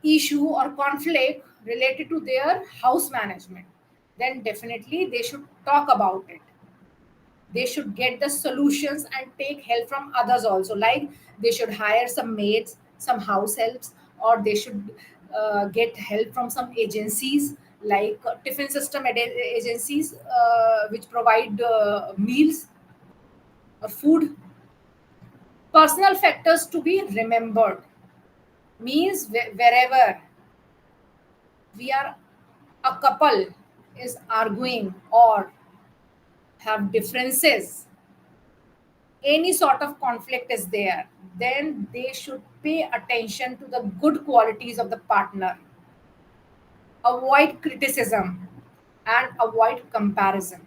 issue or conflict related to their house management, then definitely they should talk about it. They should get the solutions and take help from others also. Like they should hire some maids, some house helps, or they should get help from some agencies like tiffin system agencies, which provide meals or food. Personal factors to be remembered means wherever we are, a couple is arguing or have differences, any sort of conflict is there, then they should pay attention to the good qualities of the partner, avoid criticism, and avoid comparison.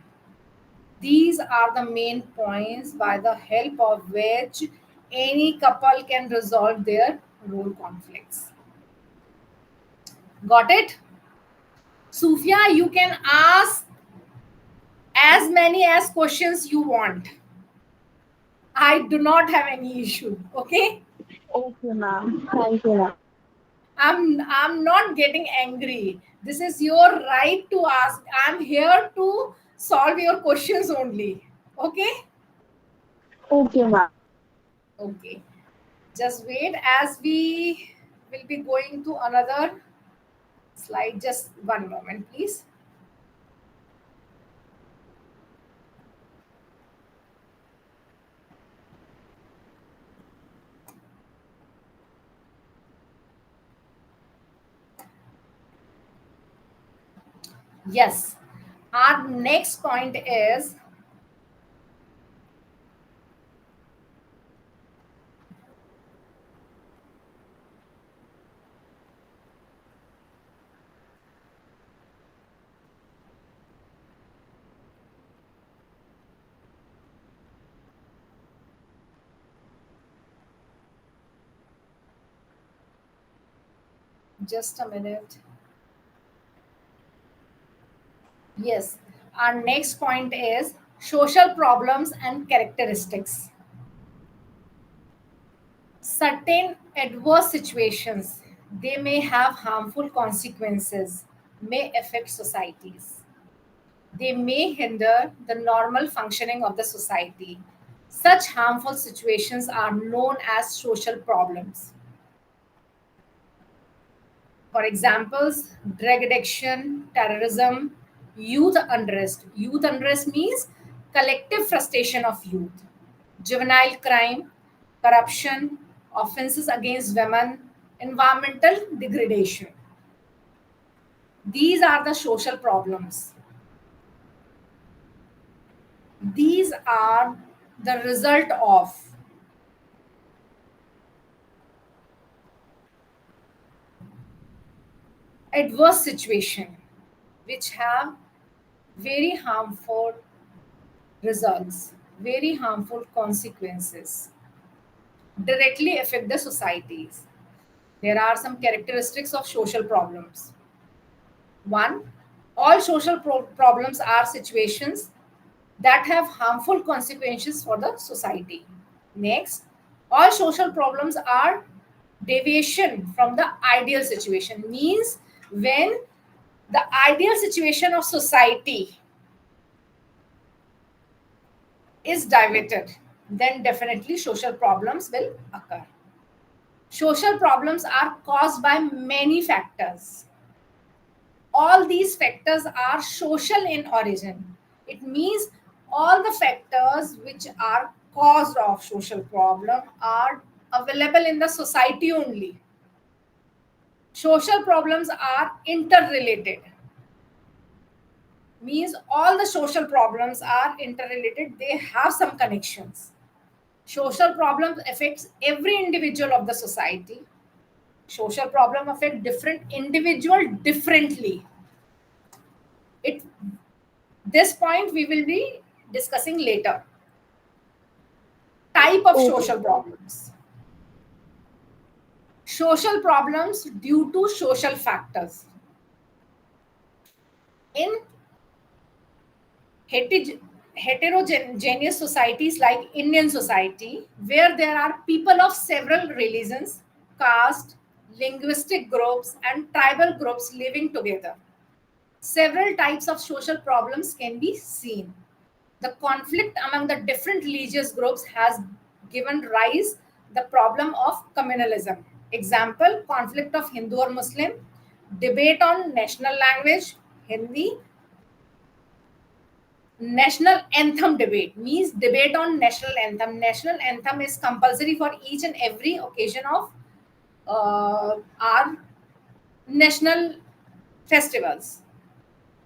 These are the main points by the help of which any couple can resolve their role conflicts. Got it? Sufia, you can ask as many as questions you want. I do not have any issue. Okay? Okay, ma'am. Thank you, ma'am. I'm not getting angry. This is your right to ask. I'm here to solve your questions only. Okay? Okay, ma'am. Okay. Just wait as we will be going to another slide. Just one moment, please. Yes. Our next point is just a minute. Yes. Our next point is social problems and characteristics. Certain adverse situations, they may have harmful consequences, may affect societies. They may hinder the normal functioning of the society. Such harmful situations are known as social problems. For examples, drug addiction, terrorism, youth unrest. Youth unrest means collective frustration of youth. Juvenile crime, corruption, offenses against women, environmental degradation. These are the social problems. These are the result of adverse situation which have very harmful results, very harmful consequences, directly affect the societies. There are some characteristics of social problems. One, all social problems are situations that have harmful consequences for the society. Next, all social problems are deviation from the ideal situation, means when the ideal situation of society is diverted, then definitely social problems will occur. Social problems are caused by many factors. All these factors are social in origin. It means all the factors which are cause of social problem are available in the society only. Social problems are interrelated. Means all the social problems are interrelated. They have some connections. Social problems affects every individual of the society. Social problem affect different individual differently. It This point we will be discussing later. Type of Okay. social problems. Social problems due to social factors. In heterogeneous societies like Indian society, where there are people of several religions, caste, linguistic groups, and tribal groups living together, several types of social problems can be seen. The conflict among the different religious groups has given rise the problem of communalism. Example, conflict of Hindu or Muslim, debate on national language, Hindi, national anthem debate, means debate on national anthem. National anthem is compulsory for each and every occasion of our national festivals.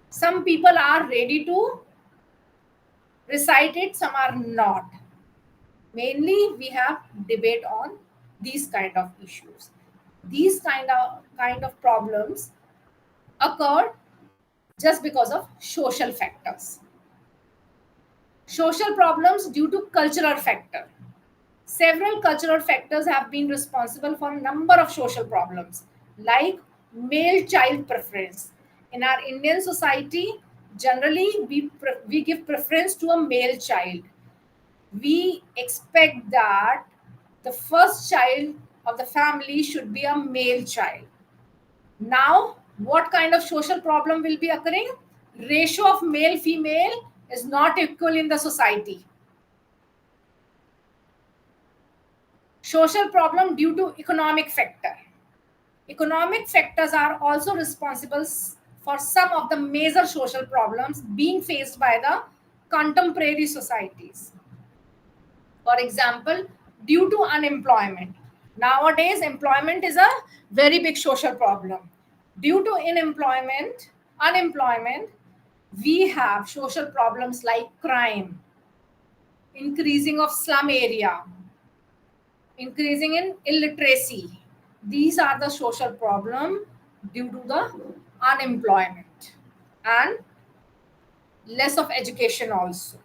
Some people are ready to recite it, some are not. Mainly we have debate on these kind of issues. These kind of problems occur just because of social factors. Social problems due to cultural factor. Several cultural factors have been responsible for a number of social problems, like male child preference. In our Indian society, generally we give preference to a male child. We expect that the first child of the family should be a male child. Now, what kind of social problem will be occurring? Ratio of male female is not equal in the society. Social problem due to economic factor. Economic factors are also responsible for some of the major social problems being faced by the contemporary societies. For example, due to unemployment. Nowadays, employment is a very big social problem. Due to unemployment, we have social problems like crime, increasing of slum area, increasing in illiteracy. These are the social problem due to the unemployment and less of education also.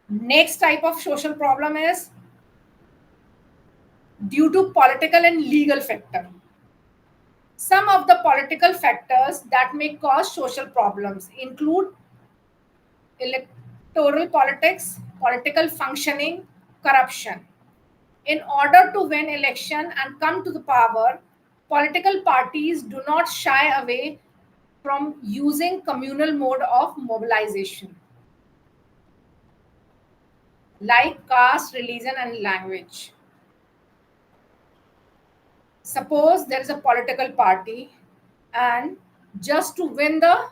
Next type of social problem is due to political and legal factor. Some of the political factors that may cause social problems include electoral politics, political functioning, corruption. In order to win election and come to the power, political parties do not shy away from using communal mode of mobilization, like caste, religion, and language. Suppose there is a political party and just to win the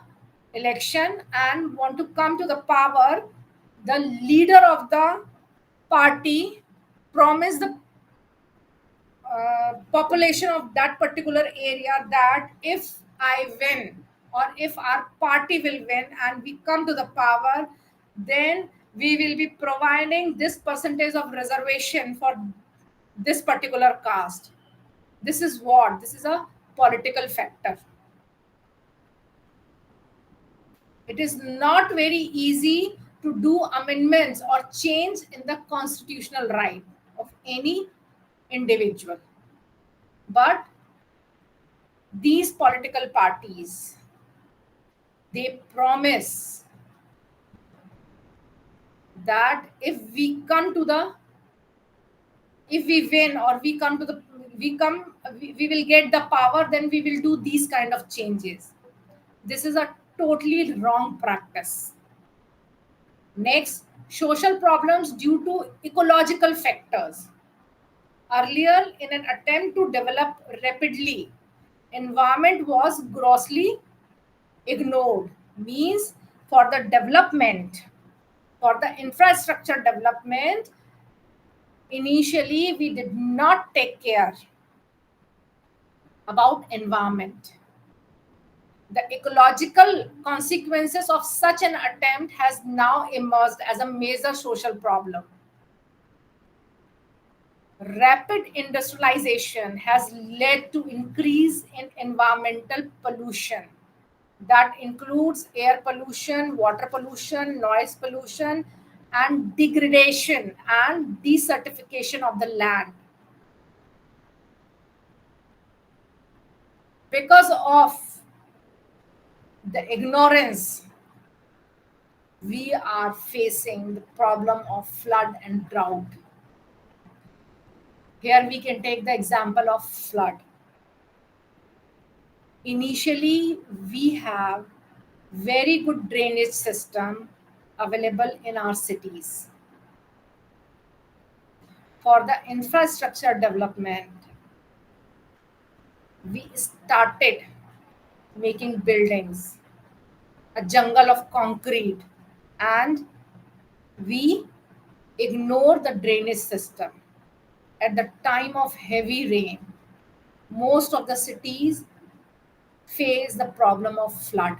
election and want to come to the power, the leader of the party promise the population of that particular area that if I win or if our party will win and we come to the power, then we will be providing this percentage of reservation for this particular caste. This is what? This is a political factor. It is not very easy to do amendments or change in the constitutional right of any individual. But these political parties, they promise that if we win, or we will get the power, then we will do these kind of changes. This is a totally wrong practice. Next, social problems due to ecological factors. Earlier, in an attempt to develop rapidly, environment was grossly ignored. Means, for the development, for the infrastructure development, initially we did not take care about environment. The ecological consequences of such an attempt has now emerged as a major social problem. Rapid industrialization has led to increase in environmental pollution. That includes air pollution, water pollution, noise pollution, and degradation and desertification of the land. Because of the ignorance, we are facing the problem of flood and drought. Here we can take the example of flood. Initially, we have very good drainage system available in our cities. For the infrastructure development, we started making buildings, a jungle of concrete, and we ignore the drainage system. At the time of heavy rain, most of the cities face the problem of flood.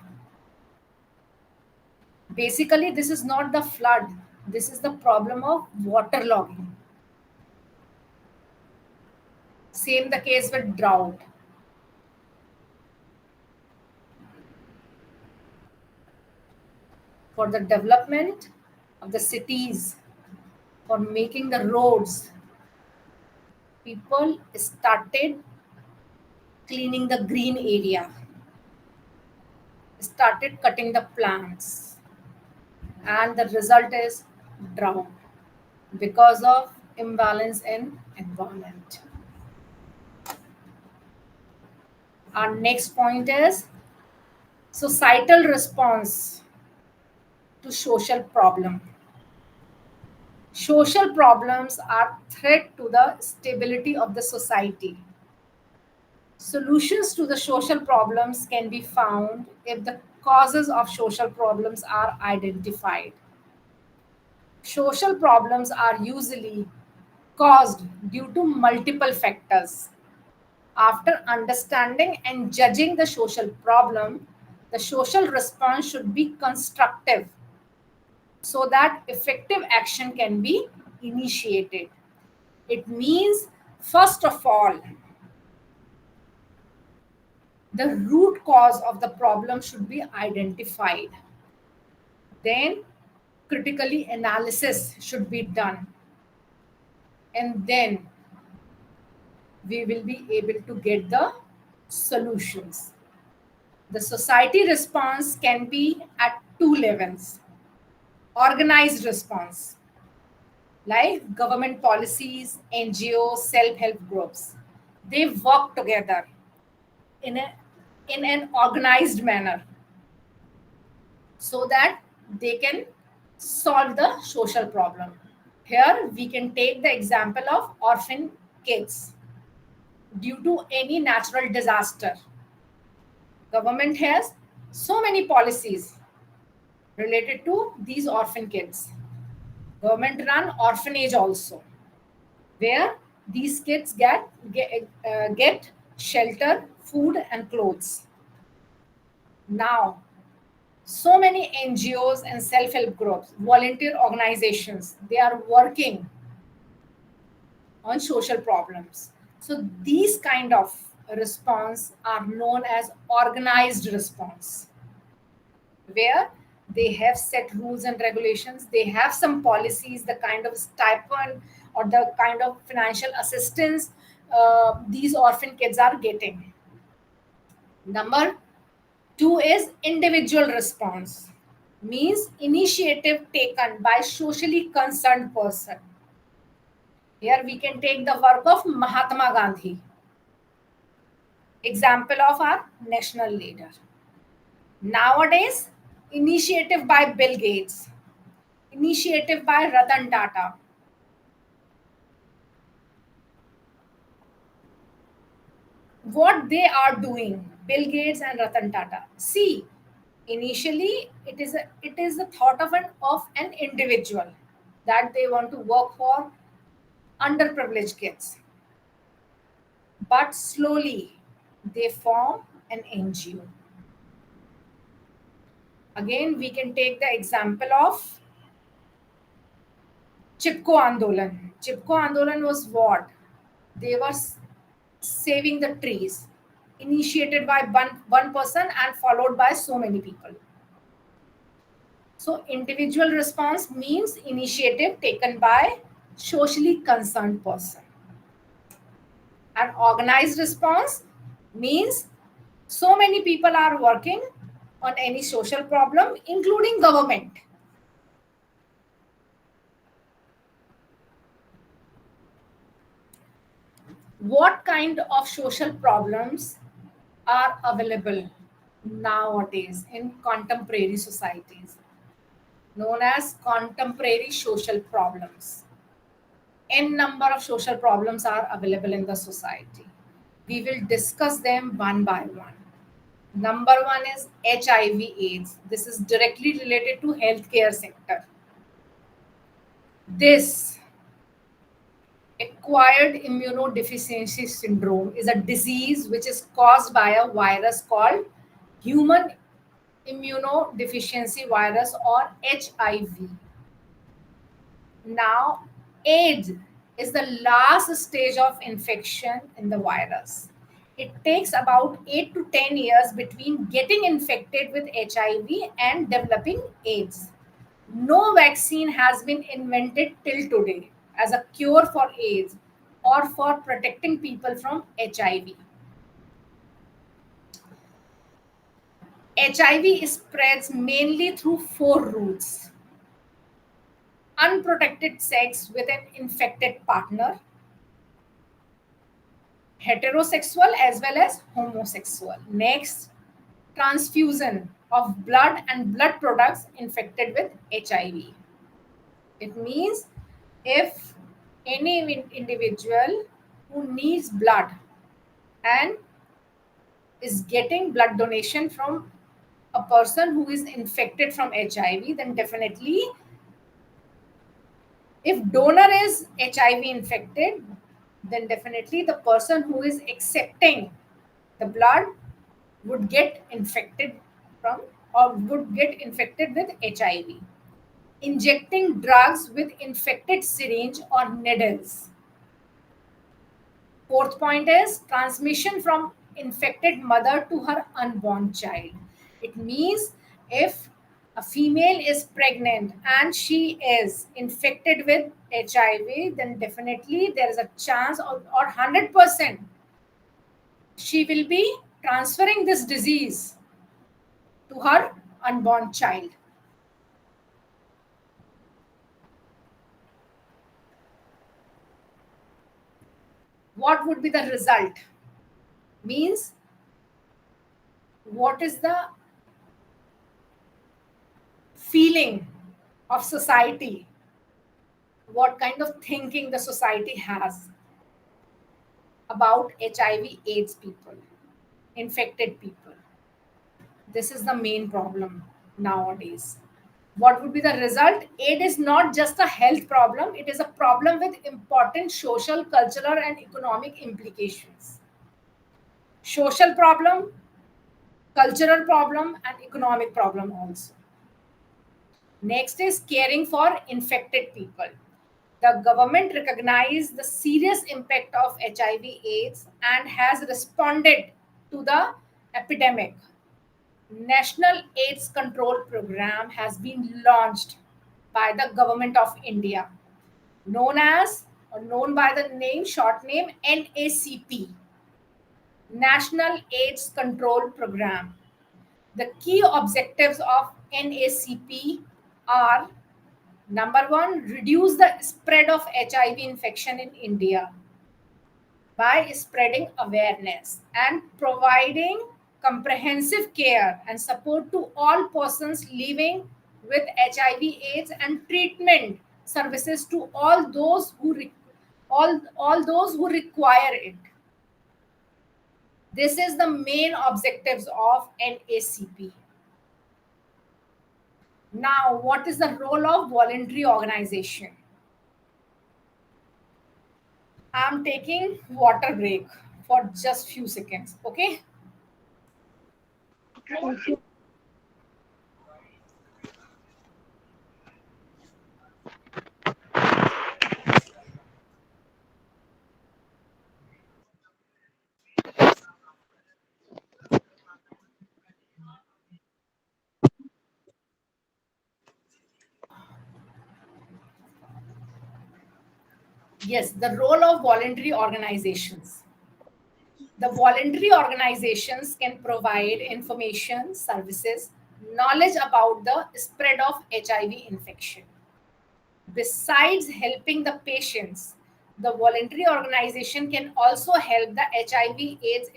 Basically, this is not the flood, this is the problem of waterlogging. Same the case with drought. For the development of the cities, for making the roads, people started cleaning the green area, started cutting the plants, and the result is drought because of imbalance in environment. Our next point is societal response to social problem. Social problems are threat to the stability of the society. Solutions to the social problems can be found if the causes of social problems are identified. Social problems are usually caused due to multiple factors. After understanding and judging the social problem, the social response should be constructive so that effective action can be initiated. It means, first of all, the root cause of the problem should be identified. Then, critically analysis should be done. And then we will be able to get the solutions. The society response can be at two levels. Organized response, like government policies, NGOs, self-help groups. They work together in an organized manner so that they can solve the social problem. Here we can take the example of orphan kids. Due to any natural disaster, government has so many policies related to these orphan kids. Government run orphanage also, where these kids get shelter, food, and clothes. Now, so many NGOs and self-help groups, volunteer organizations, they are working on social problems. So these kind of response are known as organized response, where they have set rules and regulations, they have some policies, the kind of stipend or the kind of financial assistance these orphan kids are getting. Number two is individual response, means initiative taken by socially concerned person. Here we can take the work of Mahatma Gandhi, example of our national leader. Nowadays, initiative by Bill Gates, initiative by Ratan Tata. What they are doing, Bill Gates and Ratan Tata. See, initially it is a thought of an individual that they want to work for underprivileged kids, but slowly they form an NGO. Again, we can take the example of Chipko Andolan. Chipko Andolan was what? They were saving the trees, initiated by one person and followed by so many people. So, individual response means initiative taken by socially concerned person. And organized response means so many people are working on any social problem, including government. What kind of social problems are available nowadays in contemporary societies? Known as contemporary social problems. N number of social problems are available in the society. We will discuss them one by one. Number one is HIV/AIDS. This is directly related to healthcare sector. This acquired immunodeficiency syndrome is a disease which is caused by a virus called human immunodeficiency virus or HIV. Now, AIDS is the last stage of infection in the virus. It takes about 8 to 10 years between getting infected with HIV and developing AIDS. No vaccine has been invented till today as a cure for AIDS or for protecting people from HIV. HIV spreads mainly through four routes: unprotected sex with an infected partner, heterosexual as well as homosexual. Next, transfusion of blood and blood products infected with HIV. It means if any individual who needs blood and is getting blood donation from a person who is infected from HIV, then definitely if donor is HIV infected, then definitely the person who is accepting the blood would get infected from or would get infected with HIV. Injecting drugs with infected syringe or needles. Fourth point is transmission from infected mother to her unborn child. It means if a female is pregnant and she is infected with HIV, then definitely there is a chance or 100% she will be transferring this disease to her unborn child. What would be the result? Means what is the feeling of society? What kind of thinking the society has about HIV/AIDS people, infected people? This is the main problem nowadays. What would be the result? AIDS is not just a health problem, it is a problem with important social, cultural, and economic implications. Social problem, cultural problem, and economic problem also. Next is caring for infected people. The government recognized the serious impact of HIV/AIDS and has responded to the epidemic. National AIDS Control Program has been launched by the government of India, known as or known by the name short name NACP, National AIDS Control Program. The key objectives of NACP are: number one, reduce the spread of HIV infection in India by spreading awareness and providing comprehensive care and support to all persons living with HIV/AIDS, and treatment services to all those who all those who require it. This is the main objectives of NACP. Now, what is the role of voluntary organization? I'm taking water break for just few seconds, okay? Yes, the role of voluntary organizations. The voluntary organizations can provide information, services, knowledge about the spread of HIV infection. Besides helping the patients, the voluntary organization can also help the HIV/AIDS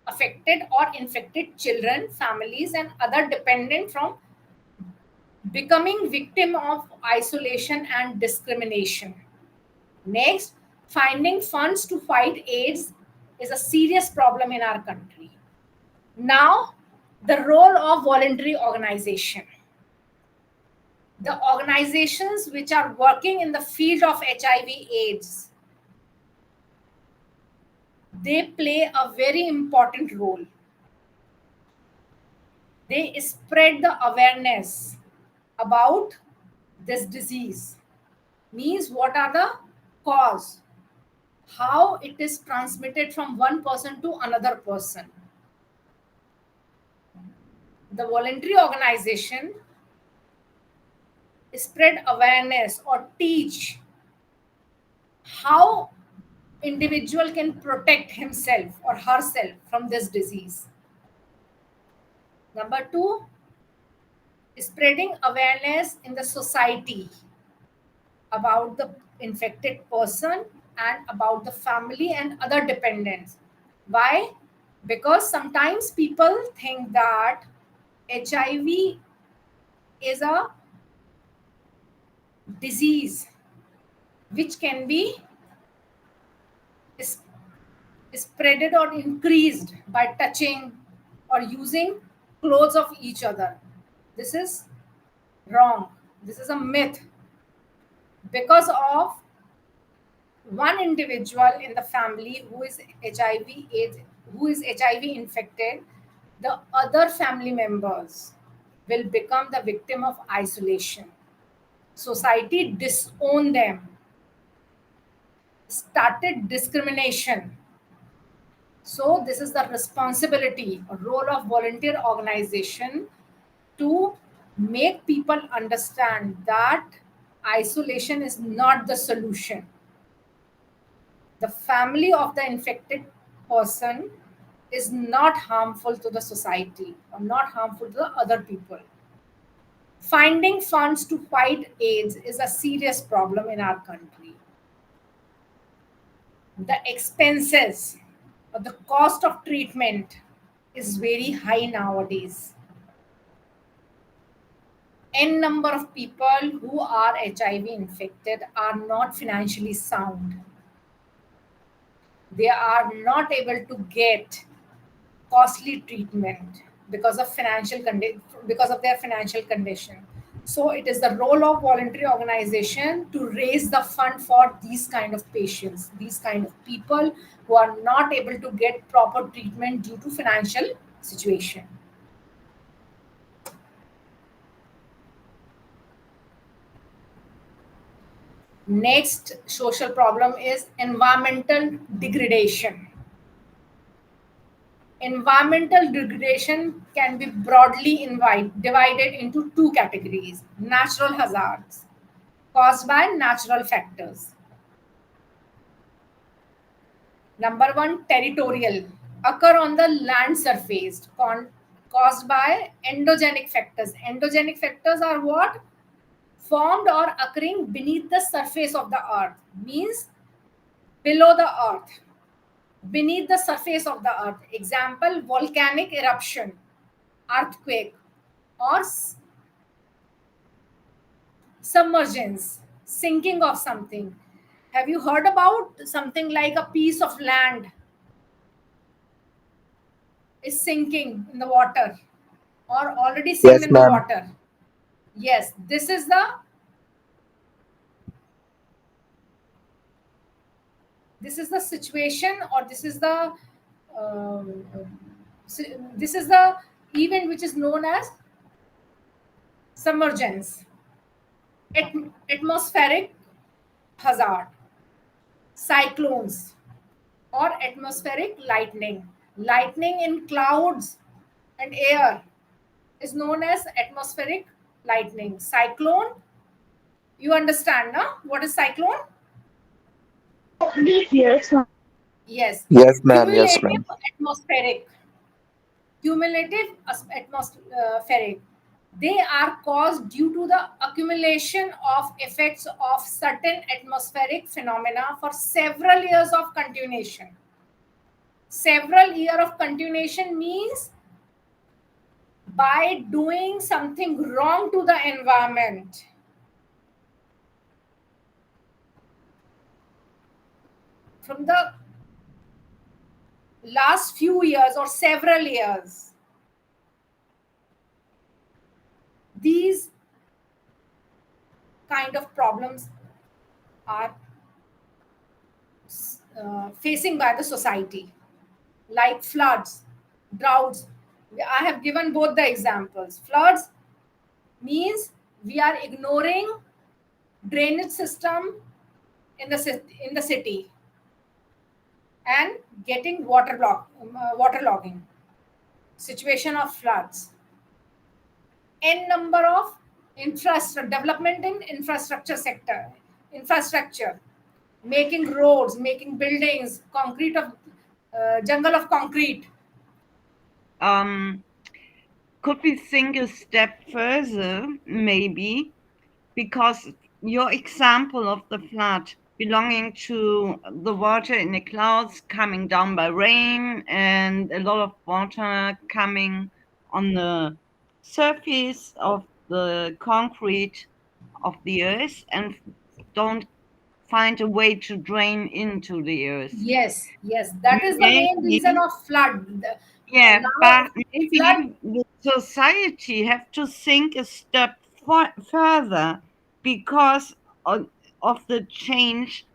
affected or infected children, families, and other dependent from becoming victim of isolation and discrimination. Next, finding funds to fight AIDS is a serious problem in our country. Now, the role of voluntary organization. The organizations which are working in the field of HIV/AIDS, they play a very important role. They spread the awareness about this disease. Means what are the cause, how it is transmitted from one person to another person. The voluntary organization spread awareness or teach how individual can protect himself or herself from this disease. Number two, spreading awareness in the society about the infected person and about the family and other dependents. Why? Because sometimes people think that HIV is a disease which can be spreaded or increased by touching or using clothes of each other. This is wrong. This is a myth. Because of one individual in the family who is HIV/AIDS, who is HIV infected, the other family members will become the victim of isolation. Society disown them, started discrimination. So this is the responsibility or role of volunteer organization to make people understand that isolation is not the solution. The family of the infected person is not harmful to the society or not harmful to the other people. Finding funds to fight AIDS is a serious problem in our country. The expenses or the cost of treatment is very high nowadays. N number of people who are HIV infected are not financially sound. They are not able to get costly treatment because of because of their financial condition. So it is the role of voluntary organization to raise the fund for these kind of patients, these kind of people who are not able to get proper treatment due to financial situation. Next social problem is environmental degradation. Environmental degradation can be broadly divided into two categories: natural hazards caused by natural factors, Number one, territorial, occur on the land surface, caused by endogenic factors. Endogenic factors are what? Formed or occurring beneath the surface of the earth, means below the earth, beneath the surface of the earth. Example, volcanic eruption, earthquake, or submergence, sinking of something. Have you heard about something like a piece of land is sinking in the water or already Yes, sinked in the ma'am. water? Yes, this is the situation, or um, this is the event which is known as submergence. Atmospheric hazard, cyclones, or atmospheric lightning. Lightning in clouds and air is known as atmospheric lightning. Cyclone, you understand, na? What is cyclone? Yes, ma'am. Yes. Yes, ma'am. Yes, Cumulative ma'am. atmospheric. Atmospheric. They are caused due to the accumulation of effects of certain atmospheric phenomena for several years of continuation. Several year of continuation means by doing something wrong to the environment. From the last few years or several years, these kind of problems are facing by the society, like floods, droughts. I have given both the examples. Floods means we are ignoring drainage system in the city and getting waterlogging. Situation of floods. N number of infrastructure development in infrastructure sector, infrastructure, making roads, making buildings, concrete of jungle of concrete. Um, could we think a step further, maybe? Because your example of the flood belonging to the water in the clouds coming down by rain and a lot of water coming on the surface of the concrete of the earth and don't find a way to drain into the earth. Yes, that is the main reason Maybe, of flood. yeah, Now but flood. maybe the society have to think a step further because of the change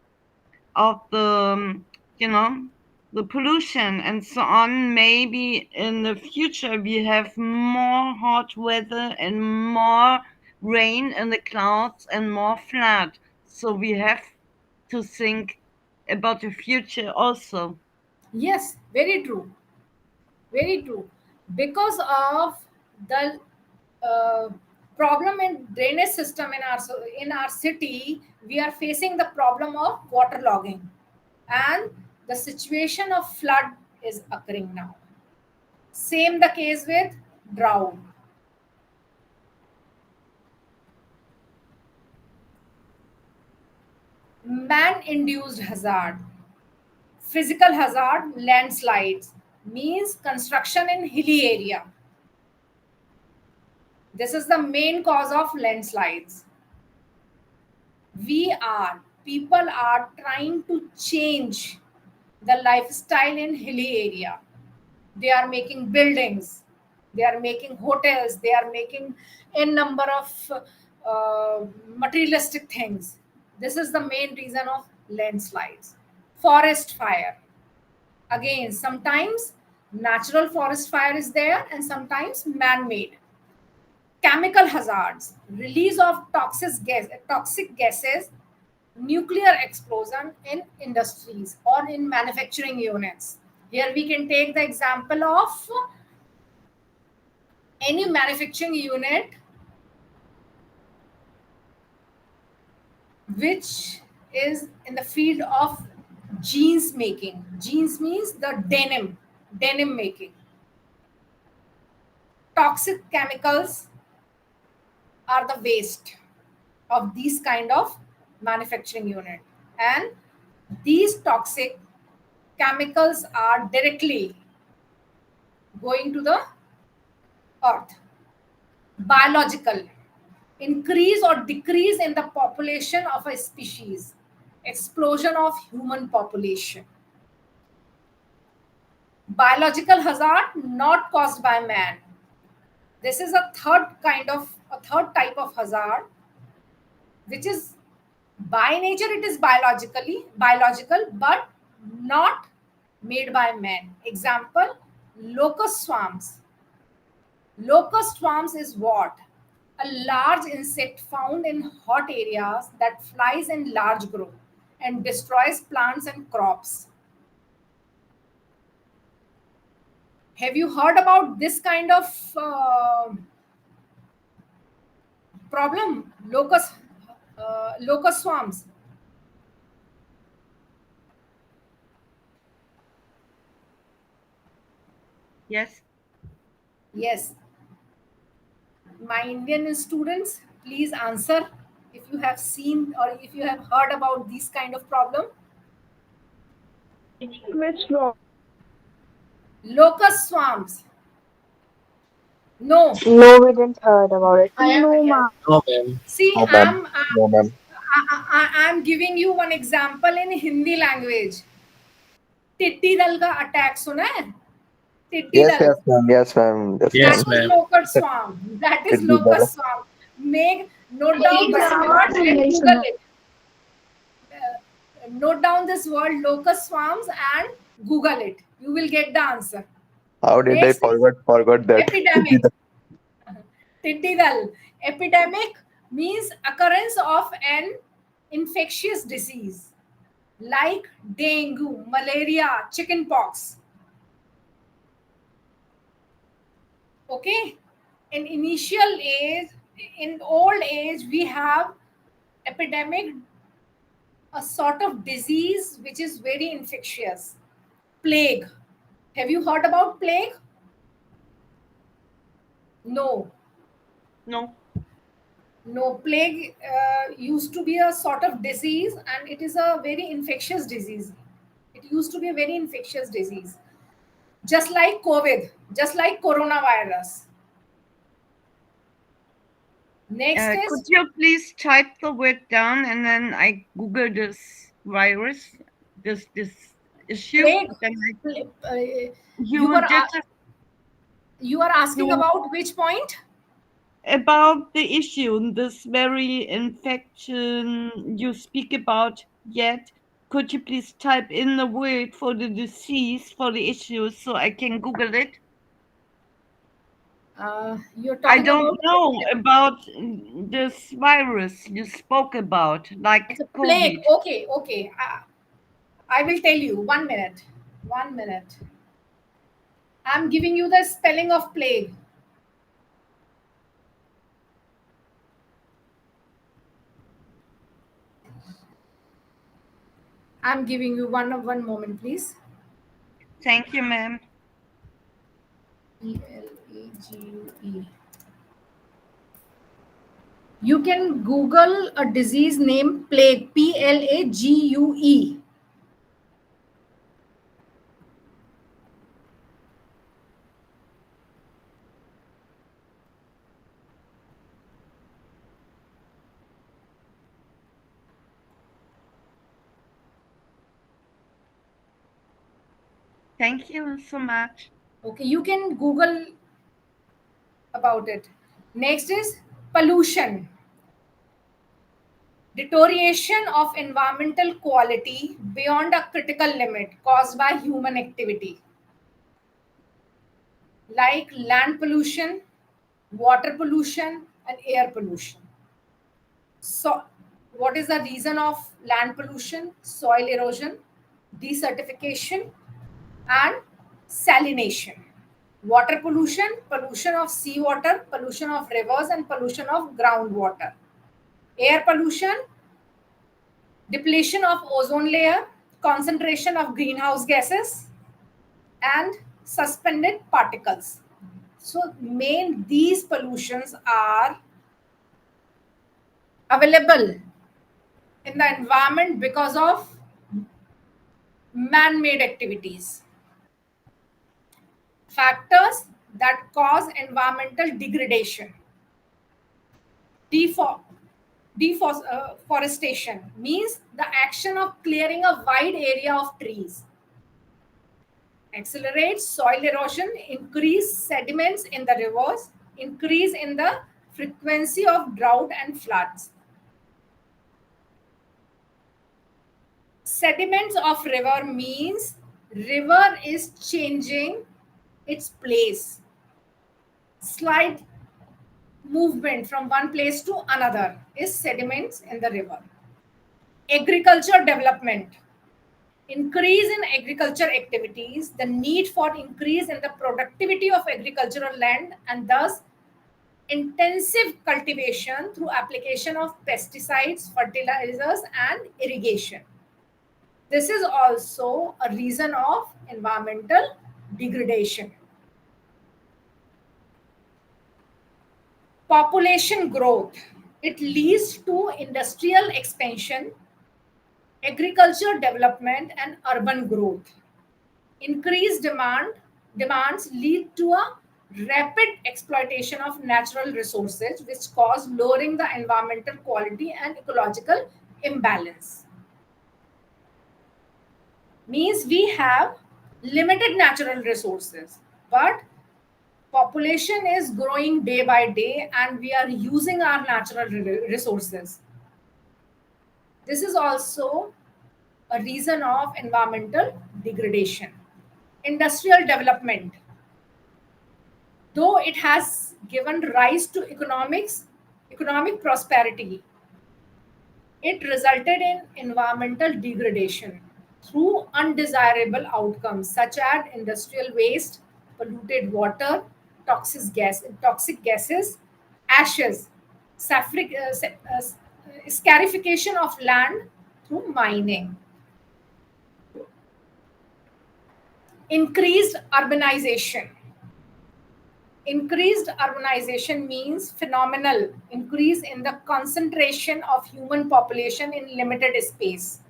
of the, you know, the pollution and so on. Maybe in the future we have more hot weather and more rain in the clouds and more flood. So we have to think about the future also. Yes, very true, very true. Because of the uh, problem in drainage system in our city, we are facing the problem of waterlogging, and the situation of flood is occurring now. Same the case with drought. Man induced hazard, physical hazard, landslides, means construction in hilly area. This is the main cause of landslides. People are trying to change the lifestyle in hilly area. They are making buildings, they are making hotels, they are making a number of materialistic things. This is the main reason of landslides. Forest fire, again, sometimes natural forest fire is there and sometimes man-made. Chemical hazards, release of toxic gases, nuclear explosion in industries or in manufacturing units. Here we can take the example of any manufacturing unit which is in the field of Jeans making. Jeans means the denim making. Toxic chemicals are the waste of these kind of manufacturing unit, and these toxic chemicals are directly going to the earth. Biological, increase or decrease in the population of a species, explosion of human population. Biological hazard not caused by man. This is a third type of hazard, which is by nature it is biological, but not made by man. Example, locust swarms. Locust swarms is what? A large insect found in hot areas that flies in large group and destroys plants and crops. Have you heard about this kind of problem? Locust swarms. Yes. Yes. My Indian students, please answer if you have seen or if you have heard about this kind of problem. Which problem? Locust swarms. No. No, we didn't heard about it. I am, No, yeah. ma'am. No, ma'am. See, No, ma'am. No, ma'am. I'm giving you one example in Hindi language. टिड्डी दल का attack सुना है? टिड्डी Yes, दल. yes, ma'am. Yes, ma'am. Yes, Yes, That ma'am. is ma'am. locust swarm. That is Tigdi dal. locust swarm. Note down this word and Google it. Note down this word locust swarms and Google it. You will get the answer. How did I Next is forgot that? epidemic. Tiddidal. Epidemic means occurrence of an infectious disease like dengue, malaria, chickenpox. Okay. In initial age, in old age, we have epidemic, a sort of disease which is very infectious. Plague. Have you heard about plague? No. No. No, plague used to be a sort of disease, and it is a very infectious disease. It used to be a very infectious disease. Just like COVID, just like coronavirus. Next Could is you please type the word down and then I Google this virus, this issue? plague. Then You are just you are asking you- about which point? about the issue, this very infection you speak about. Yet, could you please type in the word for the disease for the issue so I can Google it? You're I talking don't about know about this virus you spoke about, like it's a COVID. plague. Okay, okay. I will tell you. 1 minute. 1 minute. I'm giving you the spelling of plague. I'm giving you one moment, please. Thank you, ma'am. Plague. You can Google a disease named plague. Plague. Thank you so much. Okay, you can Google about it. Next is pollution. Deterioration of environmental quality beyond a critical limit caused by human activity, like land pollution, water pollution, and air pollution. So, what is the reason of land pollution? Soil erosion, desertification, and salination. Water pollution, pollution of seawater, pollution of rivers, and pollution of groundwater. Air pollution, depletion of ozone layer, concentration of greenhouse gases, and suspended particles. So these pollutions are available in the environment because of man-made activities. Factors that cause environmental degradation. Defo- Deforestation means the action of clearing a wide area of trees. Accelerates soil erosion, increase sediments in the rivers, increase in the frequency of drought and floods. Sediments of river means river is changing its place. Slight movement from one place to another is sediments in the river. Agriculture development. Increase in agriculture activities, the need for increase in the productivity of agricultural land, and thus intensive cultivation through application of pesticides, fertilizers, and irrigation. This is also a reason of environmental degradation. Population growth. It leads to industrial expansion, agriculture development, and urban growth. Increased demands lead to a rapid exploitation of natural resources, which cause lowering the environmental quality and ecological imbalance. Means we have limited natural resources, but population is growing day by day and we are using our natural resources. This is also a reason of environmental degradation. Industrial development. Though it has given rise to economic prosperity, it resulted in environmental degradation through undesirable outcomes such as industrial waste, polluted water, toxic gases, ashes, scarification of land through mining. Increased urbanization. Increased urbanization means phenomenal increase in the concentration of human population in limited space.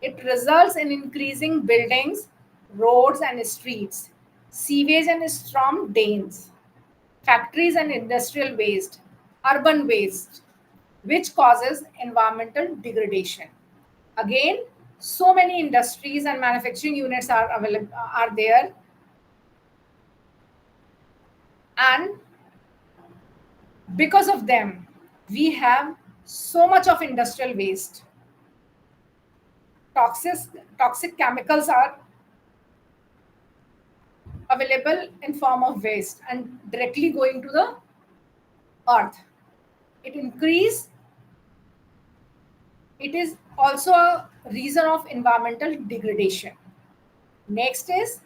It results in increasing buildings, roads and streets, sewage and storm drains, factories and industrial waste, urban waste, which causes environmental degradation. Again, so many industries and manufacturing units are there, and because of them we have so much of industrial waste. Toxic chemicals are available in form of waste and directly going to the earth. It is also a reason of environmental degradation. Next is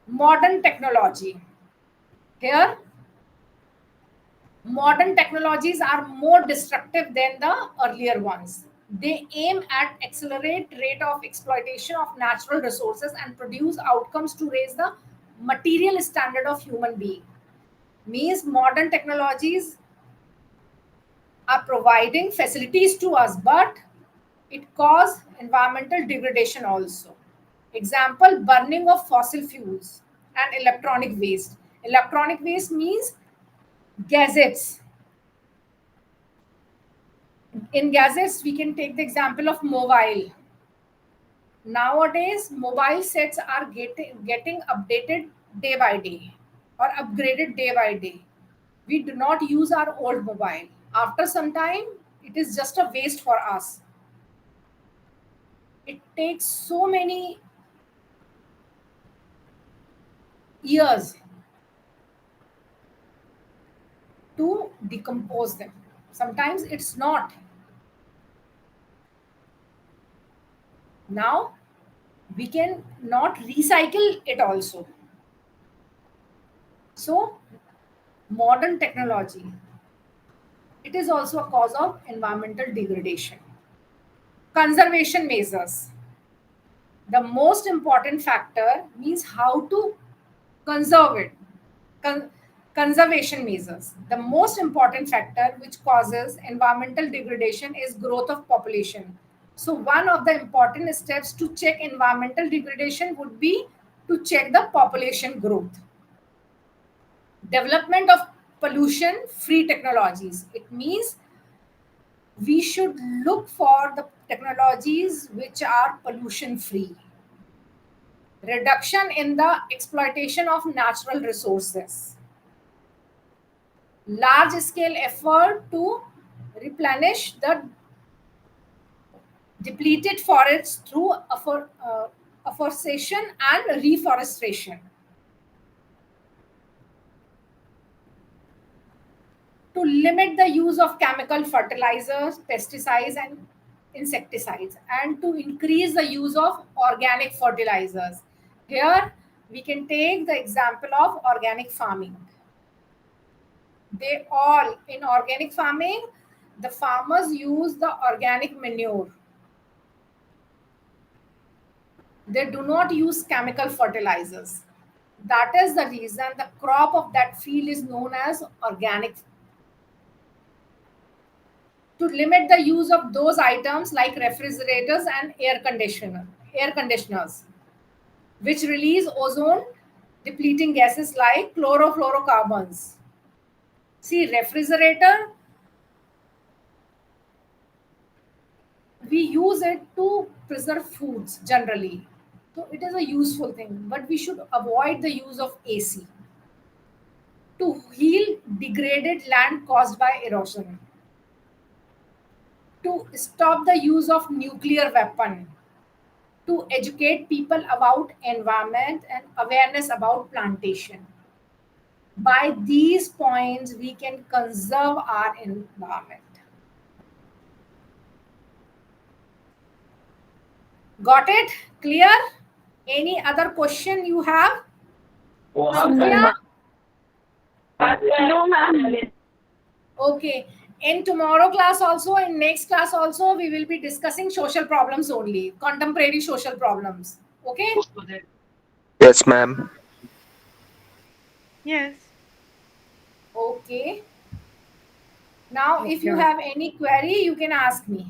modern technology. Here, modern technologies are more destructive than the earlier ones. They aim at accelerate rate of exploitation of natural resources and produce outcomes to raise the material standard of human being. Means modern technologies are providing facilities to us, but it causes environmental degradation also. Example, burning of fossil fuels and electronic waste. Electronic waste means gadgets. In gadgets, we can take the example of mobile. Nowadays, mobile sets are getting updated day by day or upgraded day by day. We do not use our old mobile. After some time, it is just a waste for us. It takes so many years to decompose them. Sometimes it's not. Now we can not recycle it also. So modern technology, it is also a cause of environmental degradation. Conservation measures. The most important factor means how to conserve it. Con- Conservation measures. The most important factor which causes environmental degradation is growth of population. So one of the important steps to check environmental degradation would be to check the population growth. Development of pollution free technologies. It means we should look for the technologies which are pollution free. Reduction in the exploitation of natural resources. Large scale effort to replenish the depleted forests through afforestation and reforestation. To limit the use of chemical fertilizers, pesticides, and insecticides, and to increase the use of organic fertilizers. Here, we can take the example of organic farming. They all, in organic farming, the farmers use the organic manure. They do not use chemical fertilizers. That is the reason the crop of that field is known as organic. To limit the use of those items like refrigerators and air conditioners, which release ozone depleting gases like chlorofluorocarbons. See, refrigerator, we use it to preserve foods generally. So it is a useful thing, but we should avoid the use of AC to heal degraded land caused by erosion, to stop the use of nuclear weapon, to educate people about environment and awareness about plantation. By these points, we can conserve our environment. Got it? Clear? Any other question you have? Sophia? No, ma'am. Okay. In tomorrow class also, in next class also, we will be discussing social problems only, contemporary social problems. Okay? Yes, ma'am. Yes. Okay. Now, if you Okay. have any query, you can ask me.